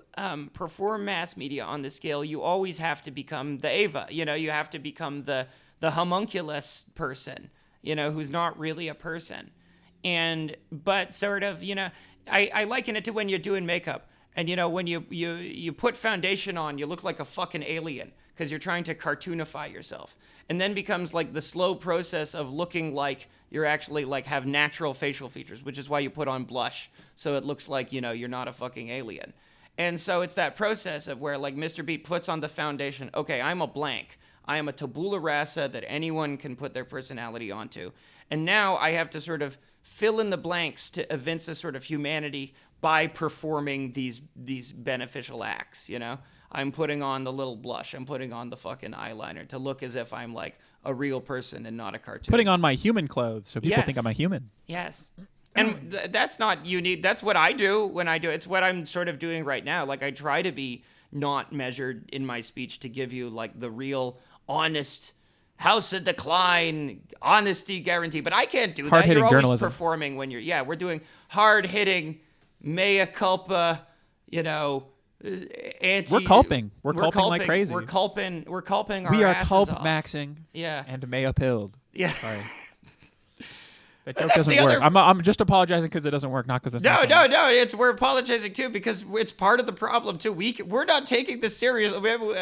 perform mass media on this scale, you always have to become the Ava. You know, you have to become the homunculus person, you know, who's not really a person. But sort of, you know, I liken it to when you're doing makeup. And, you know, when you put foundation on, you look like a fucking alien because you're trying to cartoonify yourself. And then becomes like the slow process of looking like you're actually like have natural facial features, which is why you put on blush. So it looks like, you know, you're not a fucking alien. And so it's that process of where like Mr. Beat puts on the foundation. Okay, I'm a blank. I am a tabula rasa that anyone can put their personality onto. And now I have to sort of fill in the blanks to evince a sort of humanity by performing these beneficial acts, you know? I'm putting on the little blush. I'm putting on the fucking eyeliner to look as if I'm like a real person and not a cartoon. Putting on my human clothes so people think I'm a human. Yes. And that's not unique. That's what I do when I do it. It's what I'm sort of doing right now. Like I try to be not measured in my speech to give you like the real honest House of Decline, honesty guarantee. But I can't do that. You're always journalism. performing when we're doing hard-hitting, mea culpa, you know, anti... We're culping. We're culping like crazy. We're culping our We are asses culp off. maxing and mea pilled. Yeah. Sorry. That joke doesn't work. I'm just apologizing because it doesn't work, not because it's not funny. No. We're apologizing too because it's part of the problem too. We're not taking this serious.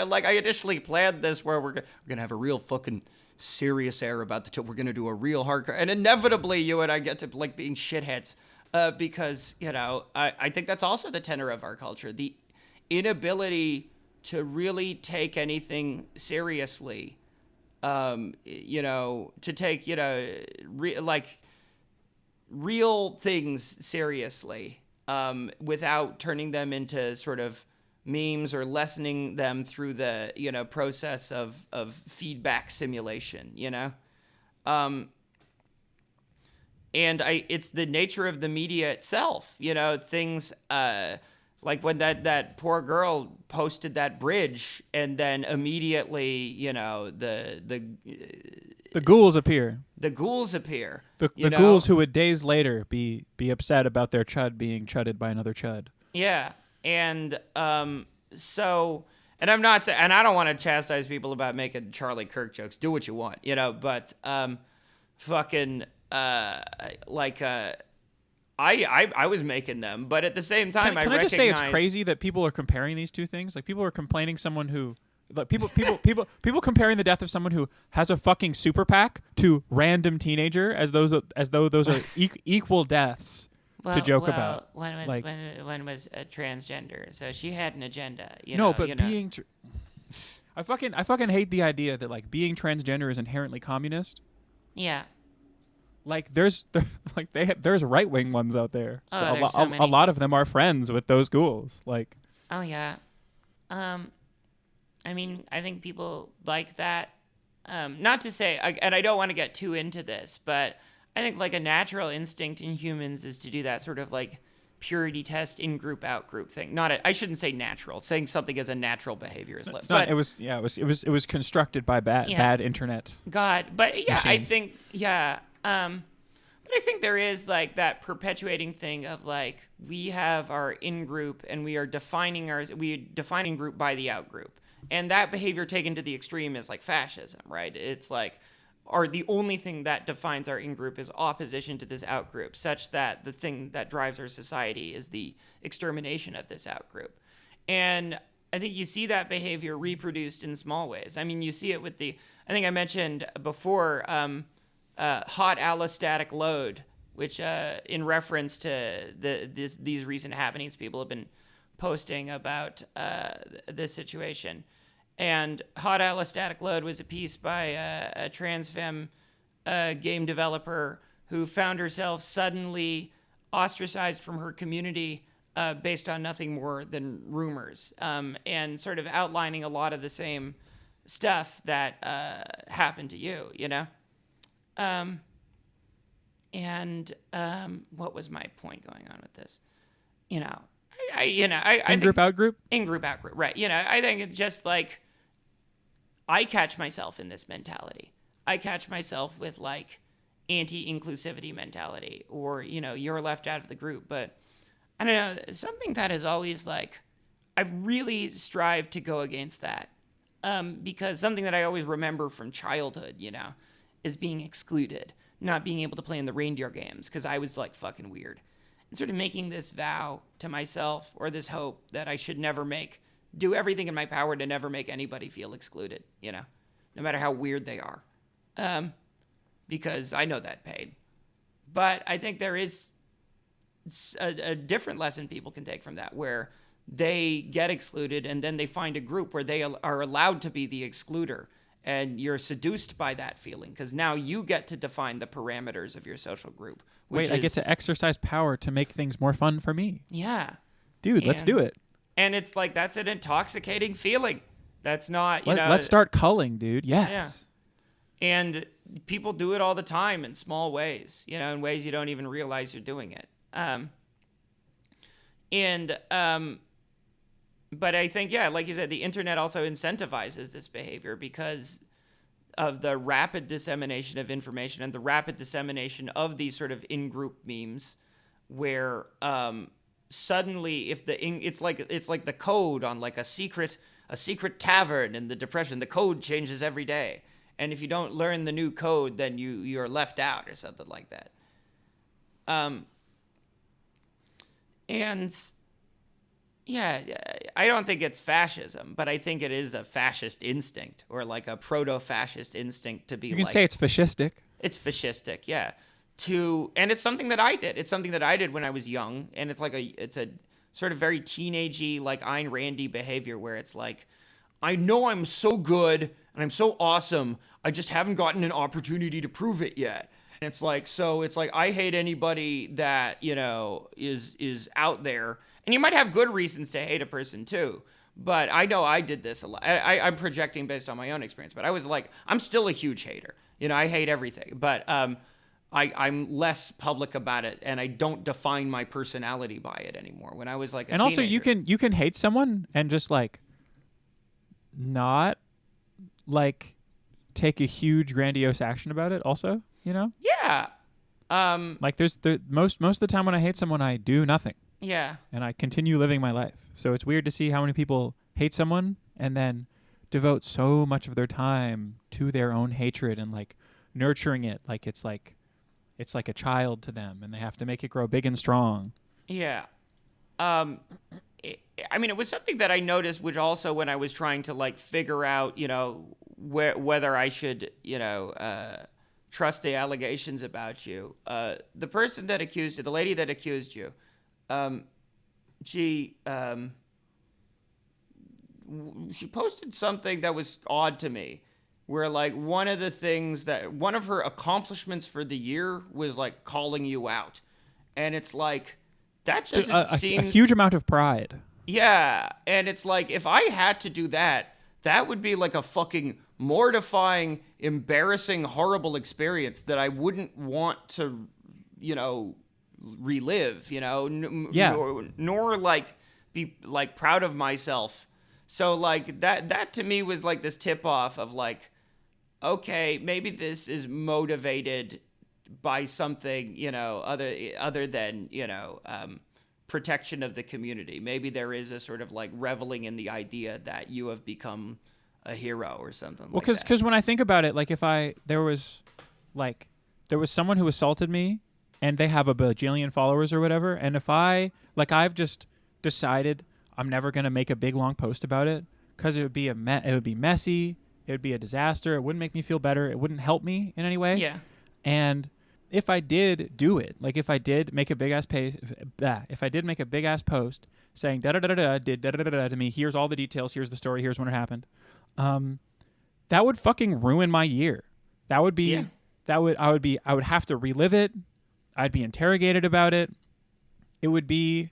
Like I initially planned this where we're gonna have a real fucking serious air about the. We're gonna do a real hardcore, and inevitably you and I get to like being shitheads because you know I think that's also the tenor of our culture, the inability to really take anything seriously. You know, to take real things seriously without turning them into sort of memes or lessening them through the, you know, process of feedback simulation, you know? And it's the nature of the media itself, you know, things like when that poor girl posted that bridge and then immediately, you know, the ghouls appear. The ghouls appear. The ghouls who would days later be upset about their chud being chudded by another chud. Yeah. And so, and I'm not saying, and I don't want to chastise people about making Charlie Kirk jokes. Do what you want, you know, but I was making them, but at the same time, can I just say it's crazy that people are comparing these two things? Like people are complaining someone who, like people comparing the death of someone who has a fucking super PAC to random teenager as though those are equal deaths to joke about. One was a transgender, so she had an agenda. Being, I fucking hate the idea that like being transgender is inherently communist. Yeah. Like there's right wing ones out there. Oh, there's so many. A lot of them are friends with those ghouls. Like. Oh yeah. I mean, I think people like that. Not to say, and I don't want to get too into this, but I think like a natural instinct in humans is to do that sort of like purity test in-group, out-group thing. I shouldn't say natural. Saying something as a natural behavior is It's not. It was constructed by bad internet. God, but yeah, machines. I think but I think there is like that perpetuating thing of like we have our in-group and we define group by the out-group, and that behavior taken to the extreme is like fascism, right? It's like, or the only thing that defines our in-group is opposition to this out-group, such that the thing that drives our society is the extermination of this out-group. And I think you see that behavior reproduced in small ways. I mean, you see it with I think I mentioned before, hot allostatic load, which in reference to these recent happenings, people have been posting about this situation. And Hot Allostatic Load was a piece by a trans femme game developer who found herself suddenly ostracized from her community based on nothing more than rumors, and sort of outlining a lot of the same stuff that happened to you, you know? What was my point going on with this? You know, I In-group, out-group? In-group, out-group, right. You know, I think it's just like, I catch myself in this mentality. I catch myself with like anti-inclusivity mentality, or, you know, you're left out of the group. But I don't know, something that is always like, I've really strived to go against that. Because something that I always remember from childhood, you know, is being excluded, not being able to play in the reindeer games because I was like fucking weird. And sort of making this vow to myself, or this hope that I should never do everything in my power to never make anybody feel excluded, you know, no matter how weird they are. Because I know that pain. But I think there is a different lesson people can take from that, where they get excluded and then they find a group where they are allowed to be the excluder. And you're seduced by that feeling because now you get to define the parameters of your social group. I get to exercise power to make things more fun for me. Yeah. Dude, let's do it. And it's like, that's an intoxicating feeling. That's not, you know. Let's start culling, dude. Yes. Yeah. And people do it all the time in small ways, you know, in ways you don't even realize you're doing it. But I think, yeah, like you said, the internet also incentivizes this behavior because of the rapid dissemination of information and the rapid dissemination of these sort of in-group memes, where suddenly, if it's like the code on like a secret tavern in the Depression, the code changes every day, and if you don't learn the new code, then you're left out or something like that. And yeah, I don't think it's fascism, but I think it is a fascist instinct, or like a proto-fascist instinct to be. You can say it's fascistic. It's fascistic, yeah. And it's something that I did. It's something that I did when I was young, and it's a sort of very teenagey, like Ayn Randy behavior, where it's like, I know I'm so good and I'm so awesome, I just haven't gotten an opportunity to prove it yet. And it's like I hate anybody that, you know, is out there. And you might have good reasons to hate a person too, but I know I did this a lot. I'm projecting based on my own experience, but I was like, I'm still a huge hater. You know, I hate everything, but I'm less public about it, and I don't define my personality by it anymore. When I was like a teenager. Also you can hate someone and just like not like take a huge grandiose action about it also, you know? Yeah. Like most of the time when I hate someone, I do nothing. Yeah. And I continue living my life. So it's weird to see how many people hate someone and then devote so much of their time to their own hatred and like nurturing it like it's like a child to them, and they have to make it grow big and strong. Yeah. It was something that I noticed, which also when I was trying to like figure out, you know, whether I should, you know, trust the allegations about you. The lady that accused you, she posted something that was odd to me, where like one of her accomplishments for the year was like calling you out, and it's like that doesn't seem a huge amount of pride. Yeah, and it's like if I had to do that, that would be like a fucking mortifying, embarrassing, horrible experience that I wouldn't want to, you know, relive, Yeah. nor like be like proud of myself. So like that to me was like this tip off of like, okay, maybe this is motivated by something, other than, protection of the community. Maybe there is a sort of like reveling in the idea that you have become a hero or something like that. Because when I think about it, like if there was someone who assaulted me and they have a bajillion followers or whatever, and if I've just decided I'm never going to make a big long post about it because it would be messy, it would be a disaster, it wouldn't make me feel better, it wouldn't help me in any way. Yeah. And if I did do it, like if I did make a big ass post saying da da da da did da da da da to me, here's all the details, here's the story, here's when it happened, that would fucking ruin my year. That would be I would have to relive it. I'd be interrogated about it. It would be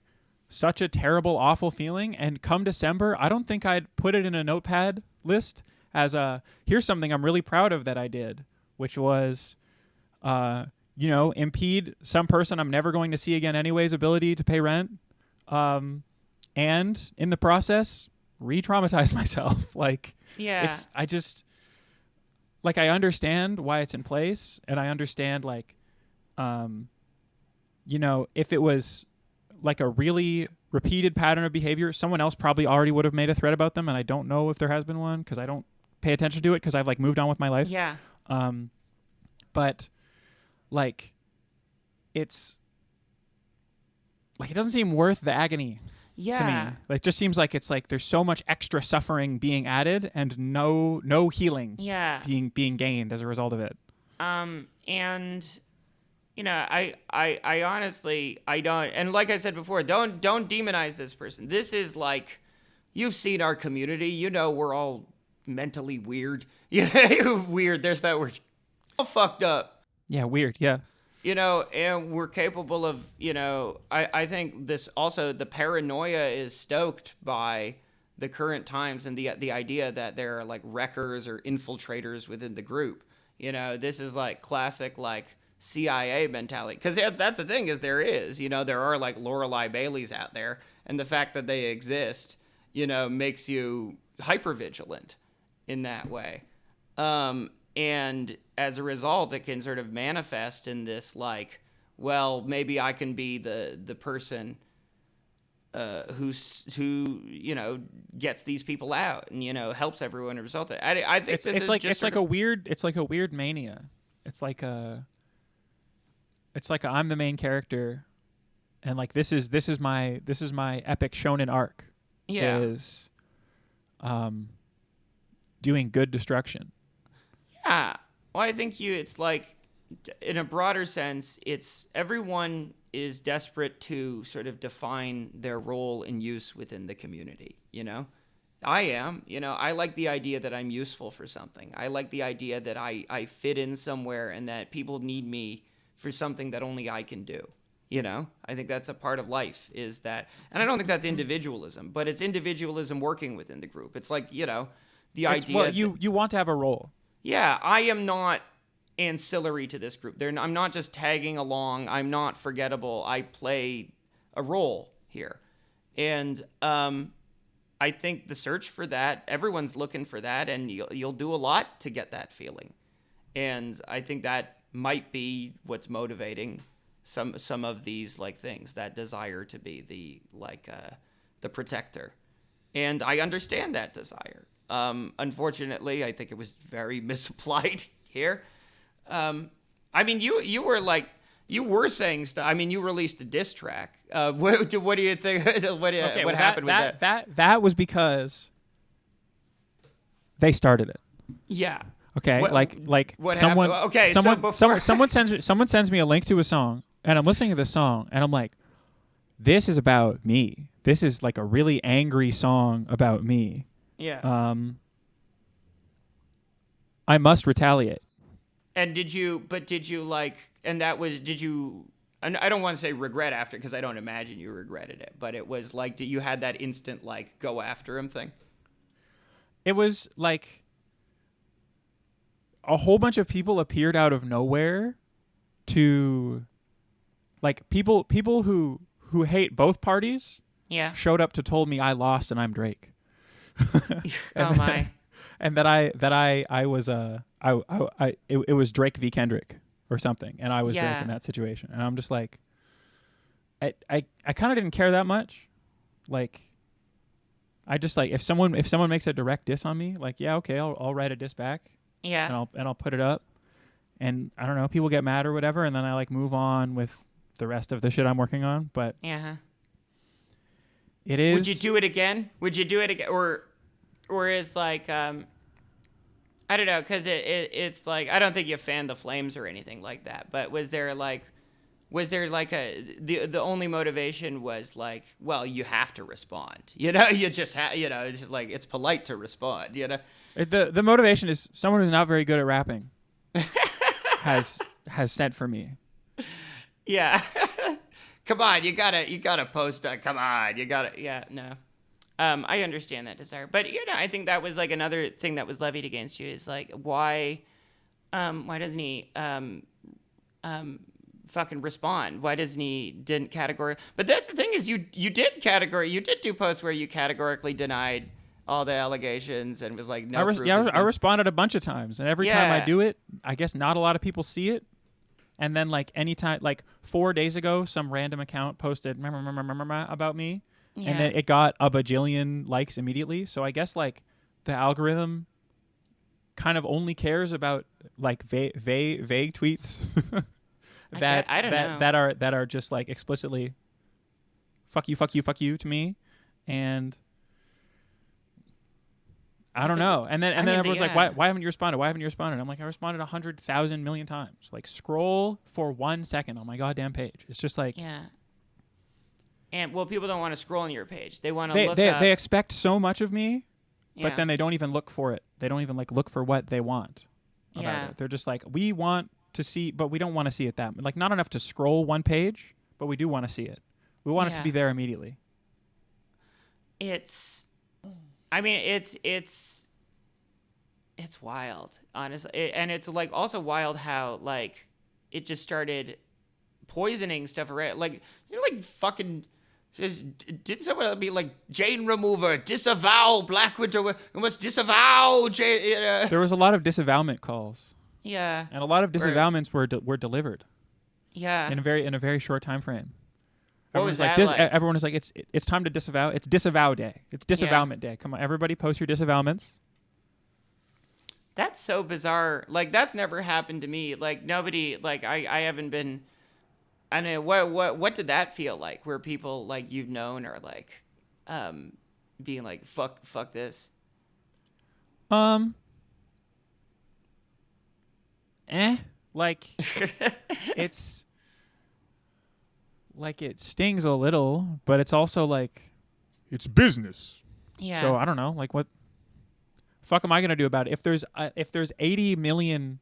such a terrible, awful feeling. And come December, I don't think I'd put it in a notepad list as here's something I'm really proud of that I did, which was impede some person I'm never going to see again anyways ability to pay rent, and in the process re-traumatize myself. Like, yeah, I understand why it's in place, and I understand like if it was like a really repeated pattern of behavior, someone else probably already would have made a thread about them, and I don't know if there has been one because I don't pay attention to it because I've like moved on with my life. Yeah. But like it's like it doesn't seem worth the agony to me. Like, it just seems like it's like there's so much extra suffering being added and no healing being gained as a result of it. And I honestly I don't, and like I said before, don't demonize this person. This is like, you've seen our community, we're all mentally weird. Weird, there's that word. All fucked up. Yeah, weird. Yeah. And we're capable of, I think this also, the paranoia is stoked by the current times and the idea that there are like wreckers or infiltrators within the group. This is like classic like CIA mentality. Because that's the thing, is there are like Lorelei Baileys out there, and the fact that they exist, makes you hypervigilant in that way. And as a result, it can sort of manifest in this like, well, maybe I can be the person who gets these people out and helps everyone result. I think it's like a weird mania. It's like I'm the main character, and like this is my epic shonen arc. Yeah. Is doing good destruction. Yeah. Well, I think it's like, in a broader sense, it's everyone is desperate to sort of define their role and use within the community. I am, I like the idea that I'm useful for something. I like the idea that I fit in somewhere and that people need me for something that only I can do. I think that's a part of life, is that, and I don't think that's individualism, but it's individualism working within the group. It's like, the idea. Well, you want to have a role. Yeah, I am not ancillary to this group. I'm not just tagging along. I'm not forgettable. I play a role here. And I think the search for that, everyone's looking for that, and you'll do a lot to get that feeling. And I think that might be what's motivating some of these like things, that desire to be the protector. And I understand that desire. Unfortunately, I think it was very misapplied here. I mean, you were saying stuff. I mean, you released a diss track. What do you think? What happened with that? That was because they started it. Yeah. Okay. What someone. happened? Okay. Someone sends me a link to a song, and I'm listening to the song, and I'm like, this is about me. This is like a really angry song about me. Yeah. I must retaliate. And did you and I don't want to say regret after, because I don't imagine you regretted it, but it was like, you had that instant like go after him thing? It was like a whole bunch of people appeared out of nowhere to like people who hate both parties Yeah. showed up to told me I lost and I'm Drake. Oh my. And that I was it was Drake v Kendrick or something, and I was Drake in that situation, and I'm just like, I kind of didn't care that much, like, I just like if someone makes a direct diss on me, like, yeah, okay, I'll write a diss back, and I'll put it up, and I don't know, people get mad or whatever, and then I like move on with the rest of the shit I'm working on, but it is. Would you do it again? Or is like I don't know, because it's like, I don't think you fanned the flames or anything like that, but was there like the only motivation was like, well, you have to respond, you just it's just like, it's polite to respond, The motivation is someone who's not very good at rapping has sent for me. Yeah. Come on, you gotta post on, come on, no. I understand that desire, but I think that was like another thing that was levied against you is like, why doesn't he fucking respond? Why doesn't he didn't categorize? But that's the thing is you did do posts where you categorically denied all the allegations and was like, no. I responded a bunch of times, and every time I do it, I guess not a lot of people see it. And then like anytime, like 4 days ago, some random account posted about me. Yeah. And then it got a bajillion likes immediately. So I guess like the algorithm kind of only cares about like vague tweets I don't know. that are just like explicitly fuck you to me, and I don't know. And then everyone's like, why haven't you responded? Why haven't you responded? I'm like, I responded 100,000 million times. Like, scroll for 1 second on my goddamn page. It's just like, and well, people don't want to scroll on your page. They want to look up. They expect so much of me, but then they don't even look for it. They don't even like look for what they want. It. They're just like, we want to see, but we don't want to see it that like, not enough to scroll one page, but we do want to see it. We want it to be there immediately. It's wild, honestly, and it's like also wild how like it just started poisoning stuff around. Like, like fucking. Did someone be like, Jane Remover, disavow Black Winter? We must disavow Jane. There was a lot of disavowment calls. Yeah, and a lot of disavowments were delivered. Yeah, in a very short time frame. What was that like? Everyone was like, it's time to disavow. It's disavow day. It's disavowment day. Come on, everybody, post your disavowments. That's so bizarre. Like, that's never happened to me. Like, nobody. Like, I haven't been. I know what did that feel like? Where people like you've known are like, being like fuck this. Like it's like it stings a little, but it's also like it's business. Yeah. So I don't know, like what fuck am I gonna do about it? If there's 80 million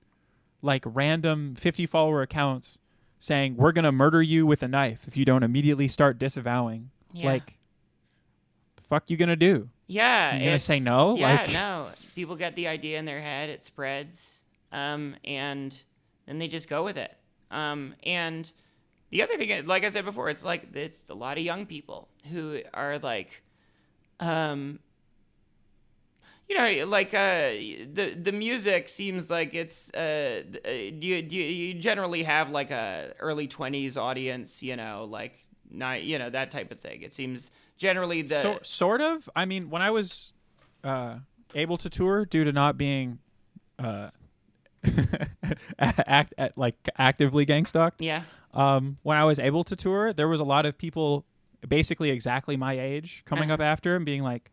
like random 50 follower accounts saying we're gonna murder you with a knife if you don't immediately start disavowing, like, the fuck you gonna do? Yeah, you gonna say no? Yeah, like, no. People get the idea in their head, it spreads, and then they just go with it. And the other thing, like I said before, it's like it's a lot of young people who are like, like the music seems like it's you generally have like a early 20s audience, like not, that type of thing. It seems generally sort of. I mean, when I was able to tour due to not being actively gang stalked. Yeah. When I was able to tour, there was a lot of people basically exactly my age coming up after and being like,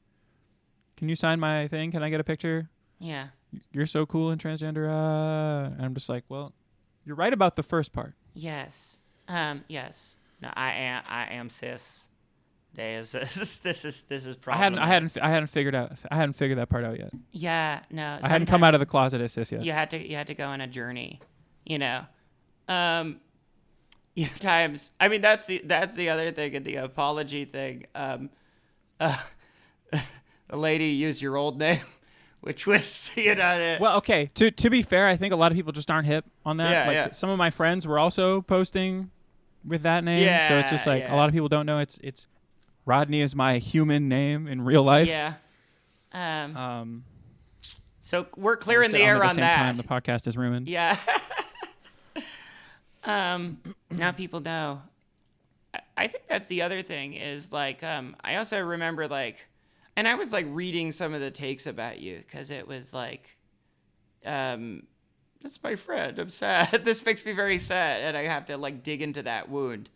can you sign my thing? Can I get a picture? Yeah. You're so cool and transgender. And I'm just like, well, you're right about the first part. Yes. Yes. No, I am cis. This is problem. I hadn't figured that part out yet. Yeah. No. I hadn't come out of the closet as cis yet. You had to go on a journey. Yes. Times. I mean, that's the other thing, and the apology thing. The lady used your old name, which was, Well, okay. To be fair, I think a lot of people just aren't hip on that. Some of my friends were also posting with that name. So it's just like a lot of people don't know it's Rodney is my human name in real life. Yeah. So we're clearing the air on that. Time, the podcast is ruined. Yeah. Now people know. I think that's the other thing is like, I also remember like, and I was like reading some of the takes about you because it was like, that's my friend. I'm sad. This makes me very sad, and I have to like dig into that wound.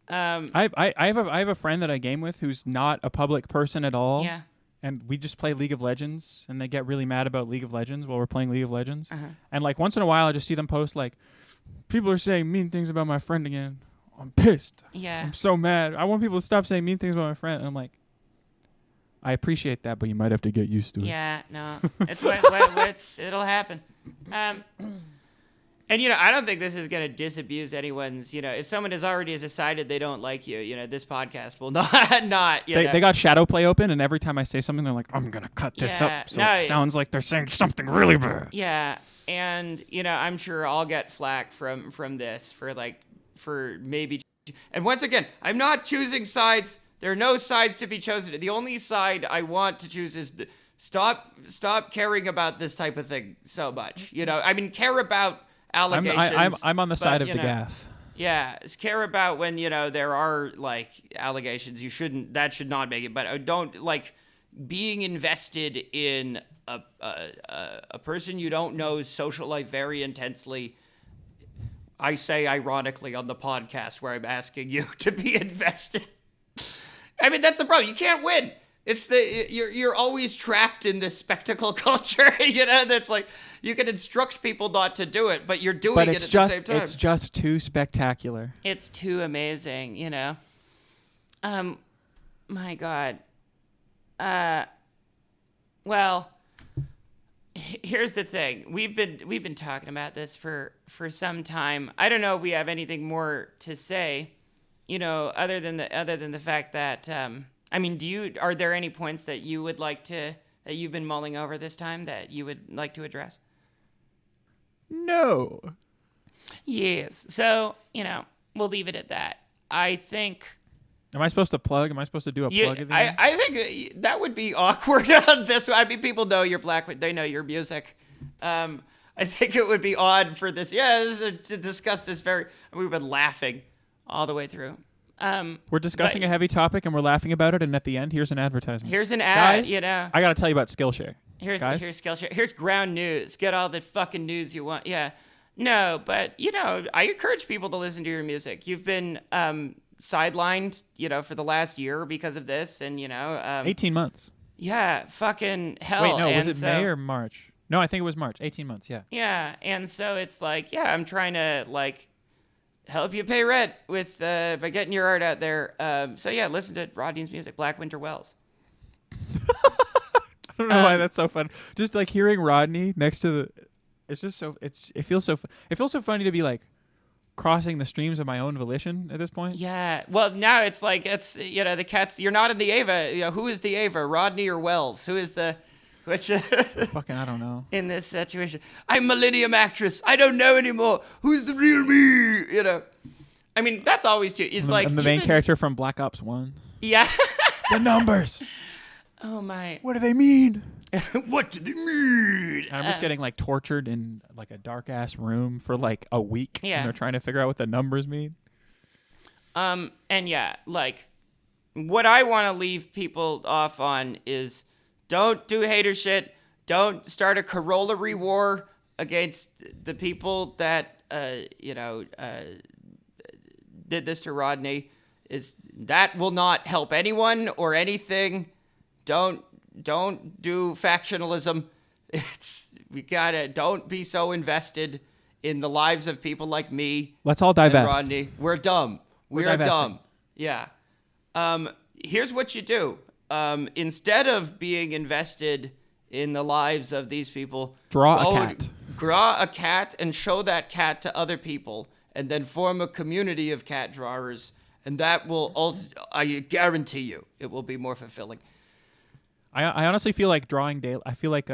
I have a friend that I game with who's not a public person at all. Yeah. And we just play League of Legends, and they get really mad about League of Legends while we're playing League of Legends. Uh-huh. And like once in a while, I just see them post like, people are saying mean things about my friend again. I'm pissed. Yeah. I'm so mad. I want people to stop saying mean things about my friend. And I'm like, I appreciate that, but you might have to get used to it. Yeah, no. It'll happen. And, I don't think this is going to disabuse anyone's, if someone has already decided they don't like you, this podcast will not. They got shadow play open, and every time I say something, they're like, I'm going to cut this up so it sounds like they're saying something really bad. Yeah, and, I'm sure I'll get flack from this for maybe. And once again, I'm not choosing sides. There are no sides to be chosen. The only side I want to choose is stop caring about this type of thing so much. Care about allegations. I'm on the side of the gaff. Yeah, care about when there are like allegations. That should not make it. But I don't like being invested in a person you don't know's social life very intensely. I say ironically on the podcast where I'm asking you to be invested. I mean, that's the problem. You can't win. It's you're always trapped in this spectacle culture. That's like you can instruct people not to do it, but you're doing it at the same time. It's just too spectacular. It's too amazing, My God. Well, here's the thing. We've been talking about this for some time. I don't know if we have anything more to say, other than the fact that are there any points that you would like that you've been mulling over this time that you would like to address? No. Yes. So, we'll leave it at that. I think. Am I supposed to plug? Am I supposed to do a plug at the end? I think that would be awkward on this. I mean, people know you're black, but they know your music. I think it would be odd for this. To discuss this we've been laughing all the way through. We're discussing a heavy topic and we're laughing about it, and at the end, here's an advertisement. Here's an ad, Guys, I got to tell you about Skillshare. Here's Skillshare. Here's ground news. Get all the fucking news you want. Yeah. No, but, I encourage people to listen to your music. You've been sidelined, for the last year because of this, and, 18 months. Yeah, fucking hell. Wait, no, was it May or March? No, I think it was March. 18 months, yeah. Yeah, and so it's like, I'm trying to, help you pay rent with by getting your art out there. Listen to Rodney's music, blackwinterwells. I don't know why that's so fun. Just like hearing Rodney next to the, it's just so it feels so funny to be like crossing the streams of my own volition at this point. Yeah. Well, now it's like the cats. You're not in the Ava. Who is the Ava? Rodney or Wells? Who is the which? Fucking, I don't know. In this situation, I'm Millennium Actress. I don't know anymore. Who's the real me? I mean, that's always too. It's like I'm the main character from Black Ops 1. Yeah. The numbers. Oh my. What do they mean? What do they mean? And I'm just getting like tortured in like a dark ass room for like a week. Yeah. Trying to figure out what the numbers mean. And what I want to leave people off on is don't do hater shit. Don't start a corollary war against the people that did this to Rodney. That will not help anyone or anything. Don't do factionalism. Don't be so invested in the lives of people like me. Let's all divest. And Rodney. We're dumb. We're dumb. Yeah. Here's what you do. Instead of being invested in the lives of these people, draw a cat and show that cat to other people, and then form a community of cat drawers, and that will I guarantee you it will be more fulfilling. I honestly feel like drawing daily. I feel like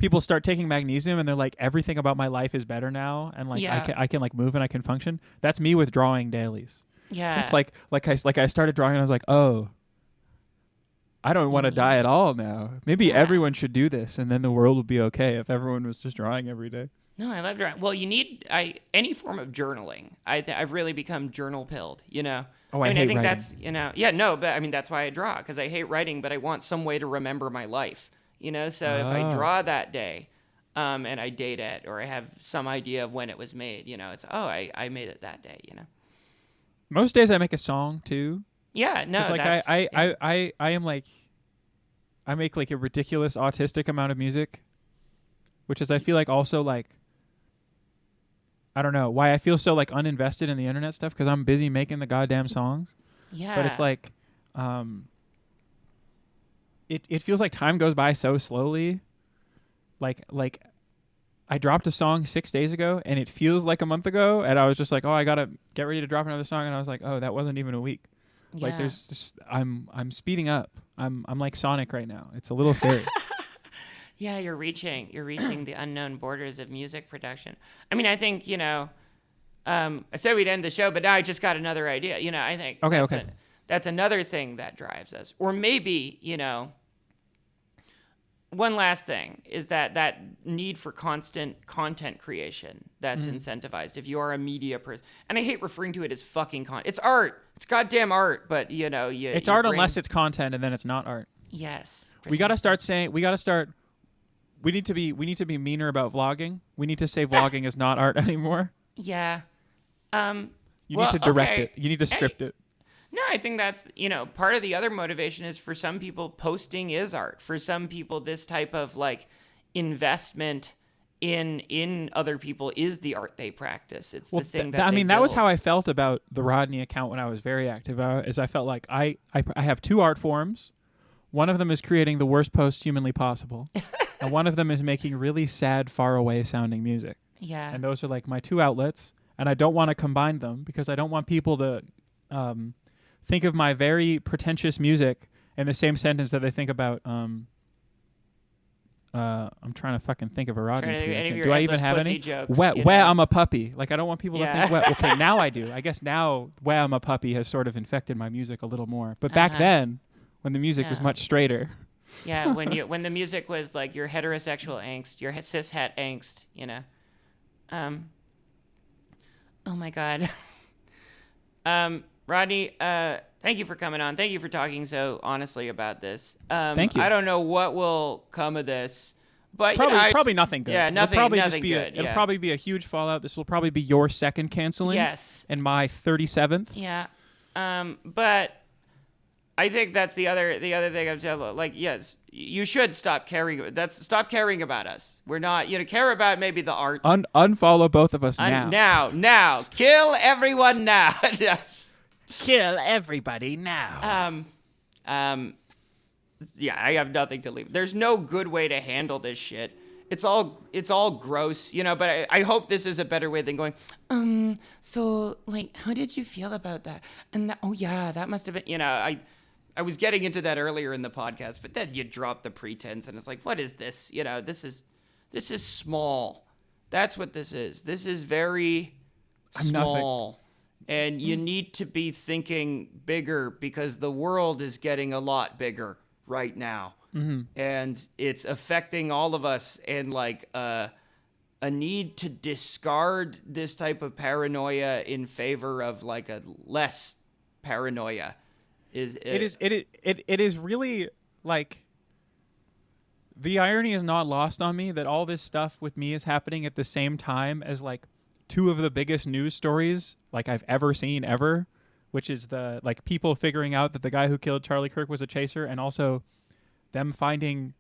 people start taking magnesium and they're like, everything about my life is better now, and like I can like move and I can function. That's me with drawing dailies. Yeah. It's like I started drawing and I was like, oh, I don't want to die at all now. Maybe everyone should do this, and then the world would be okay if everyone was just drawing every day. No, I love drawing. Well, you need any form of journaling. I've really become journal pilled, you know. Oh, I hate think writing. that's, you know, yeah, no, but I mean, that's why I draw, because I hate writing, but I want some way to remember my life, you know. So if I draw that day, and I date it, or I have some idea of when it was made, you know, it's, I made it that day, you know. Most days I make a song too. Yeah, no, like that's, I am like, I make like a ridiculous autistic amount of music, which is I feel like also like, I don't know why I feel so like uninvested in the internet stuff, because I'm busy making the goddamn songs. Yeah. But it's like, it feels like time goes by so slowly. Like I dropped a song 6 days ago and it feels like a month ago, and I was just like, oh, I gotta get ready to drop another song, and I was like, oh, that wasn't even a week. Yeah. Like there's just, I'm speeding up. I'm like Sonic right now. It's a little scary. Yeah, you're reaching the unknown borders of music production. I mean, I think, you know, I said we'd end the show, but now I just got another idea. You know, I think that's another thing that drives us. Or maybe, you know, one last thing is that need for constant content creation that's incentivized. If you are a media person, and I hate referring to it as fucking content. It's art. It's goddamn art, but you know, it's art unless it's content, and then it's not art. Yes. We got to start saying, we need to be meaner about vlogging. We need to say vlogging is not art anymore. Yeah. You need to direct it. You need to script it. No, I think that's, you know, part of the other motivation is, for some people, posting is art. For some people, this type of like investment in other people is the art they practice. It's the thing that I they mean, that was build. how I felt about the Rodney account when I was very active. Is I felt like I have two art forms. One of them is creating the worst posts humanly possible, and one of them is making really sad, far away sounding music. Yeah. And those are like my two outlets, and I don't want to combine them because I don't want people to think of my very pretentious music in the same sentence that they think about. I'm trying to fucking think of a Rodney. Do I even have any? Jokes, where I'm a puppy. Like, I don't want people to think, okay, now I do. I guess now where I'm a puppy has sort of infected my music a little more. But back then, when the music was much straighter. Yeah, when the music was like your heterosexual angst, your cishet angst, you know. Oh my God. Rodney, thank you for coming on. Thank you for talking so honestly about this. Thank you. I don't know what will come of this, but probably nothing good. Yeah, nothing good. It'll probably be a huge fallout. This will probably be your second canceling. Yes. And my 37th. Yeah. But I think that's the other thing I'm saying. Like, yes, you should stop caring about us. We're not, you know, care about maybe the art. Unfollow both of us now. Now. Kill everyone now. Yes. Kill everybody now. Yeah, I have nothing to leave. There's no good way to handle this shit. It's all gross, you know, but I hope this is a better way than going, so, like, how did you feel about that? And oh yeah, that must have been, you know, I was getting into that earlier in the podcast, but then you drop the pretense and it's like, what is this? You know, this is small. That's what this is. This is very small. Nothing. And you need to be thinking bigger, because the world is getting a lot bigger right now. Mm-hmm. And it's affecting all of us. And like a need to discard this type of paranoia in favor of like a less paranoia it is really like, the irony is not lost on me that all this stuff with me is happening at the same time as like two of the biggest news stories like I've ever seen ever, which is the like people figuring out that the guy who killed Charlie Kirk was a chaser, and also them finding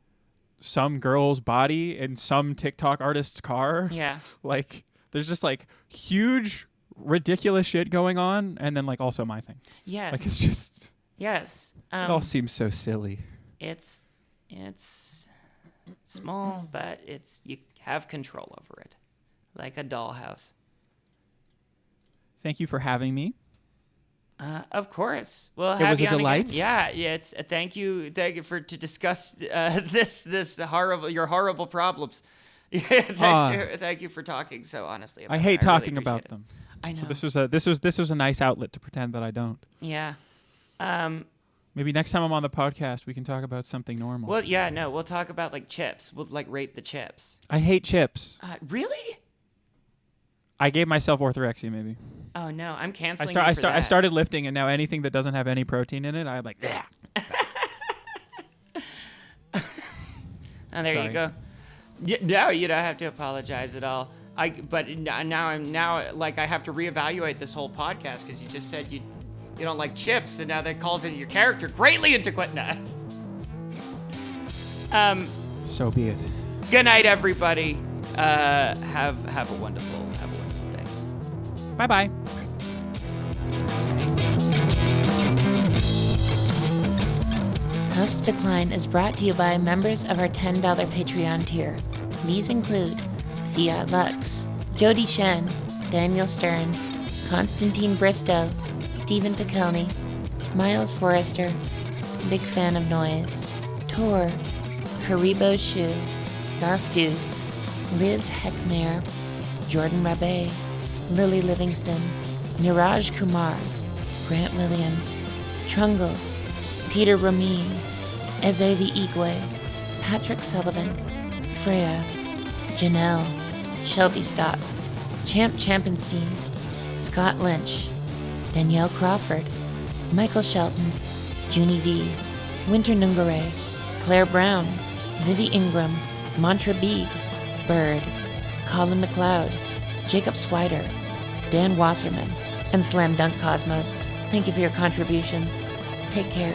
some girl's body in some TikTok artist's car. Yeah. Like, there's just like huge ridiculous shit going on, and then like also my thing. Yes. Like, it's just yes. It all seems so silly. It's small, but you have control over it, like a dollhouse. Thank you for having me. Of course, we'll It have was you a on delight. again. Yeah, it's thank you for to discuss this horrible your horrible problems. Thank you for talking so honestly about I it. hate really talking about appreciate it. them. I know. So this was a nice outlet to pretend that I don't. Yeah. Maybe next time I'm on the podcast, we can talk about something normal. Well, yeah, no, we'll talk about like chips. We'll like rate the chips. I hate chips. Really? I gave myself orthorexia, maybe. Oh no, I'm canceling. I you for that. started lifting, and now anything that doesn't have any protein in it, I'm like, "Bleh." Oh, there Sorry. you go. No, you don't have to apologize at all. But now I have to reevaluate this whole podcast because you just said you don't like chips, and now that calls into your character greatly into quitness. So be it. Good night, everybody. Have a wonderful day. Bye bye. House of Decline is brought to you by members of our $10 Patreon tier. These include Fiat Lux, Jody Shen, Daniel Stern, Constantine Bristow, Stephen Pikelny, Miles Forrester, Big Fan of Noise, Tor, Haribo Shu, Garf Dude, Liz Heckmare, Jordan Rabe, Lily Livingston, Niraj Kumar, Grant Williams, Trungles, Peter Ramin, Ezevi Igwe, Patrick Sullivan, Freya, Janelle, Shelby Stotts, Champ Champenstein, Scott Lynch, Danielle Crawford, Michael Shelton, Junie V, Winter Nungare, Claire Brown, Vivi Ingram, Mantra Beeg, Bird, Colin McLeod, Jacob Swider, Dan Wasserman, and Slam Dunk Cosmos. Thank you for your contributions. Take care.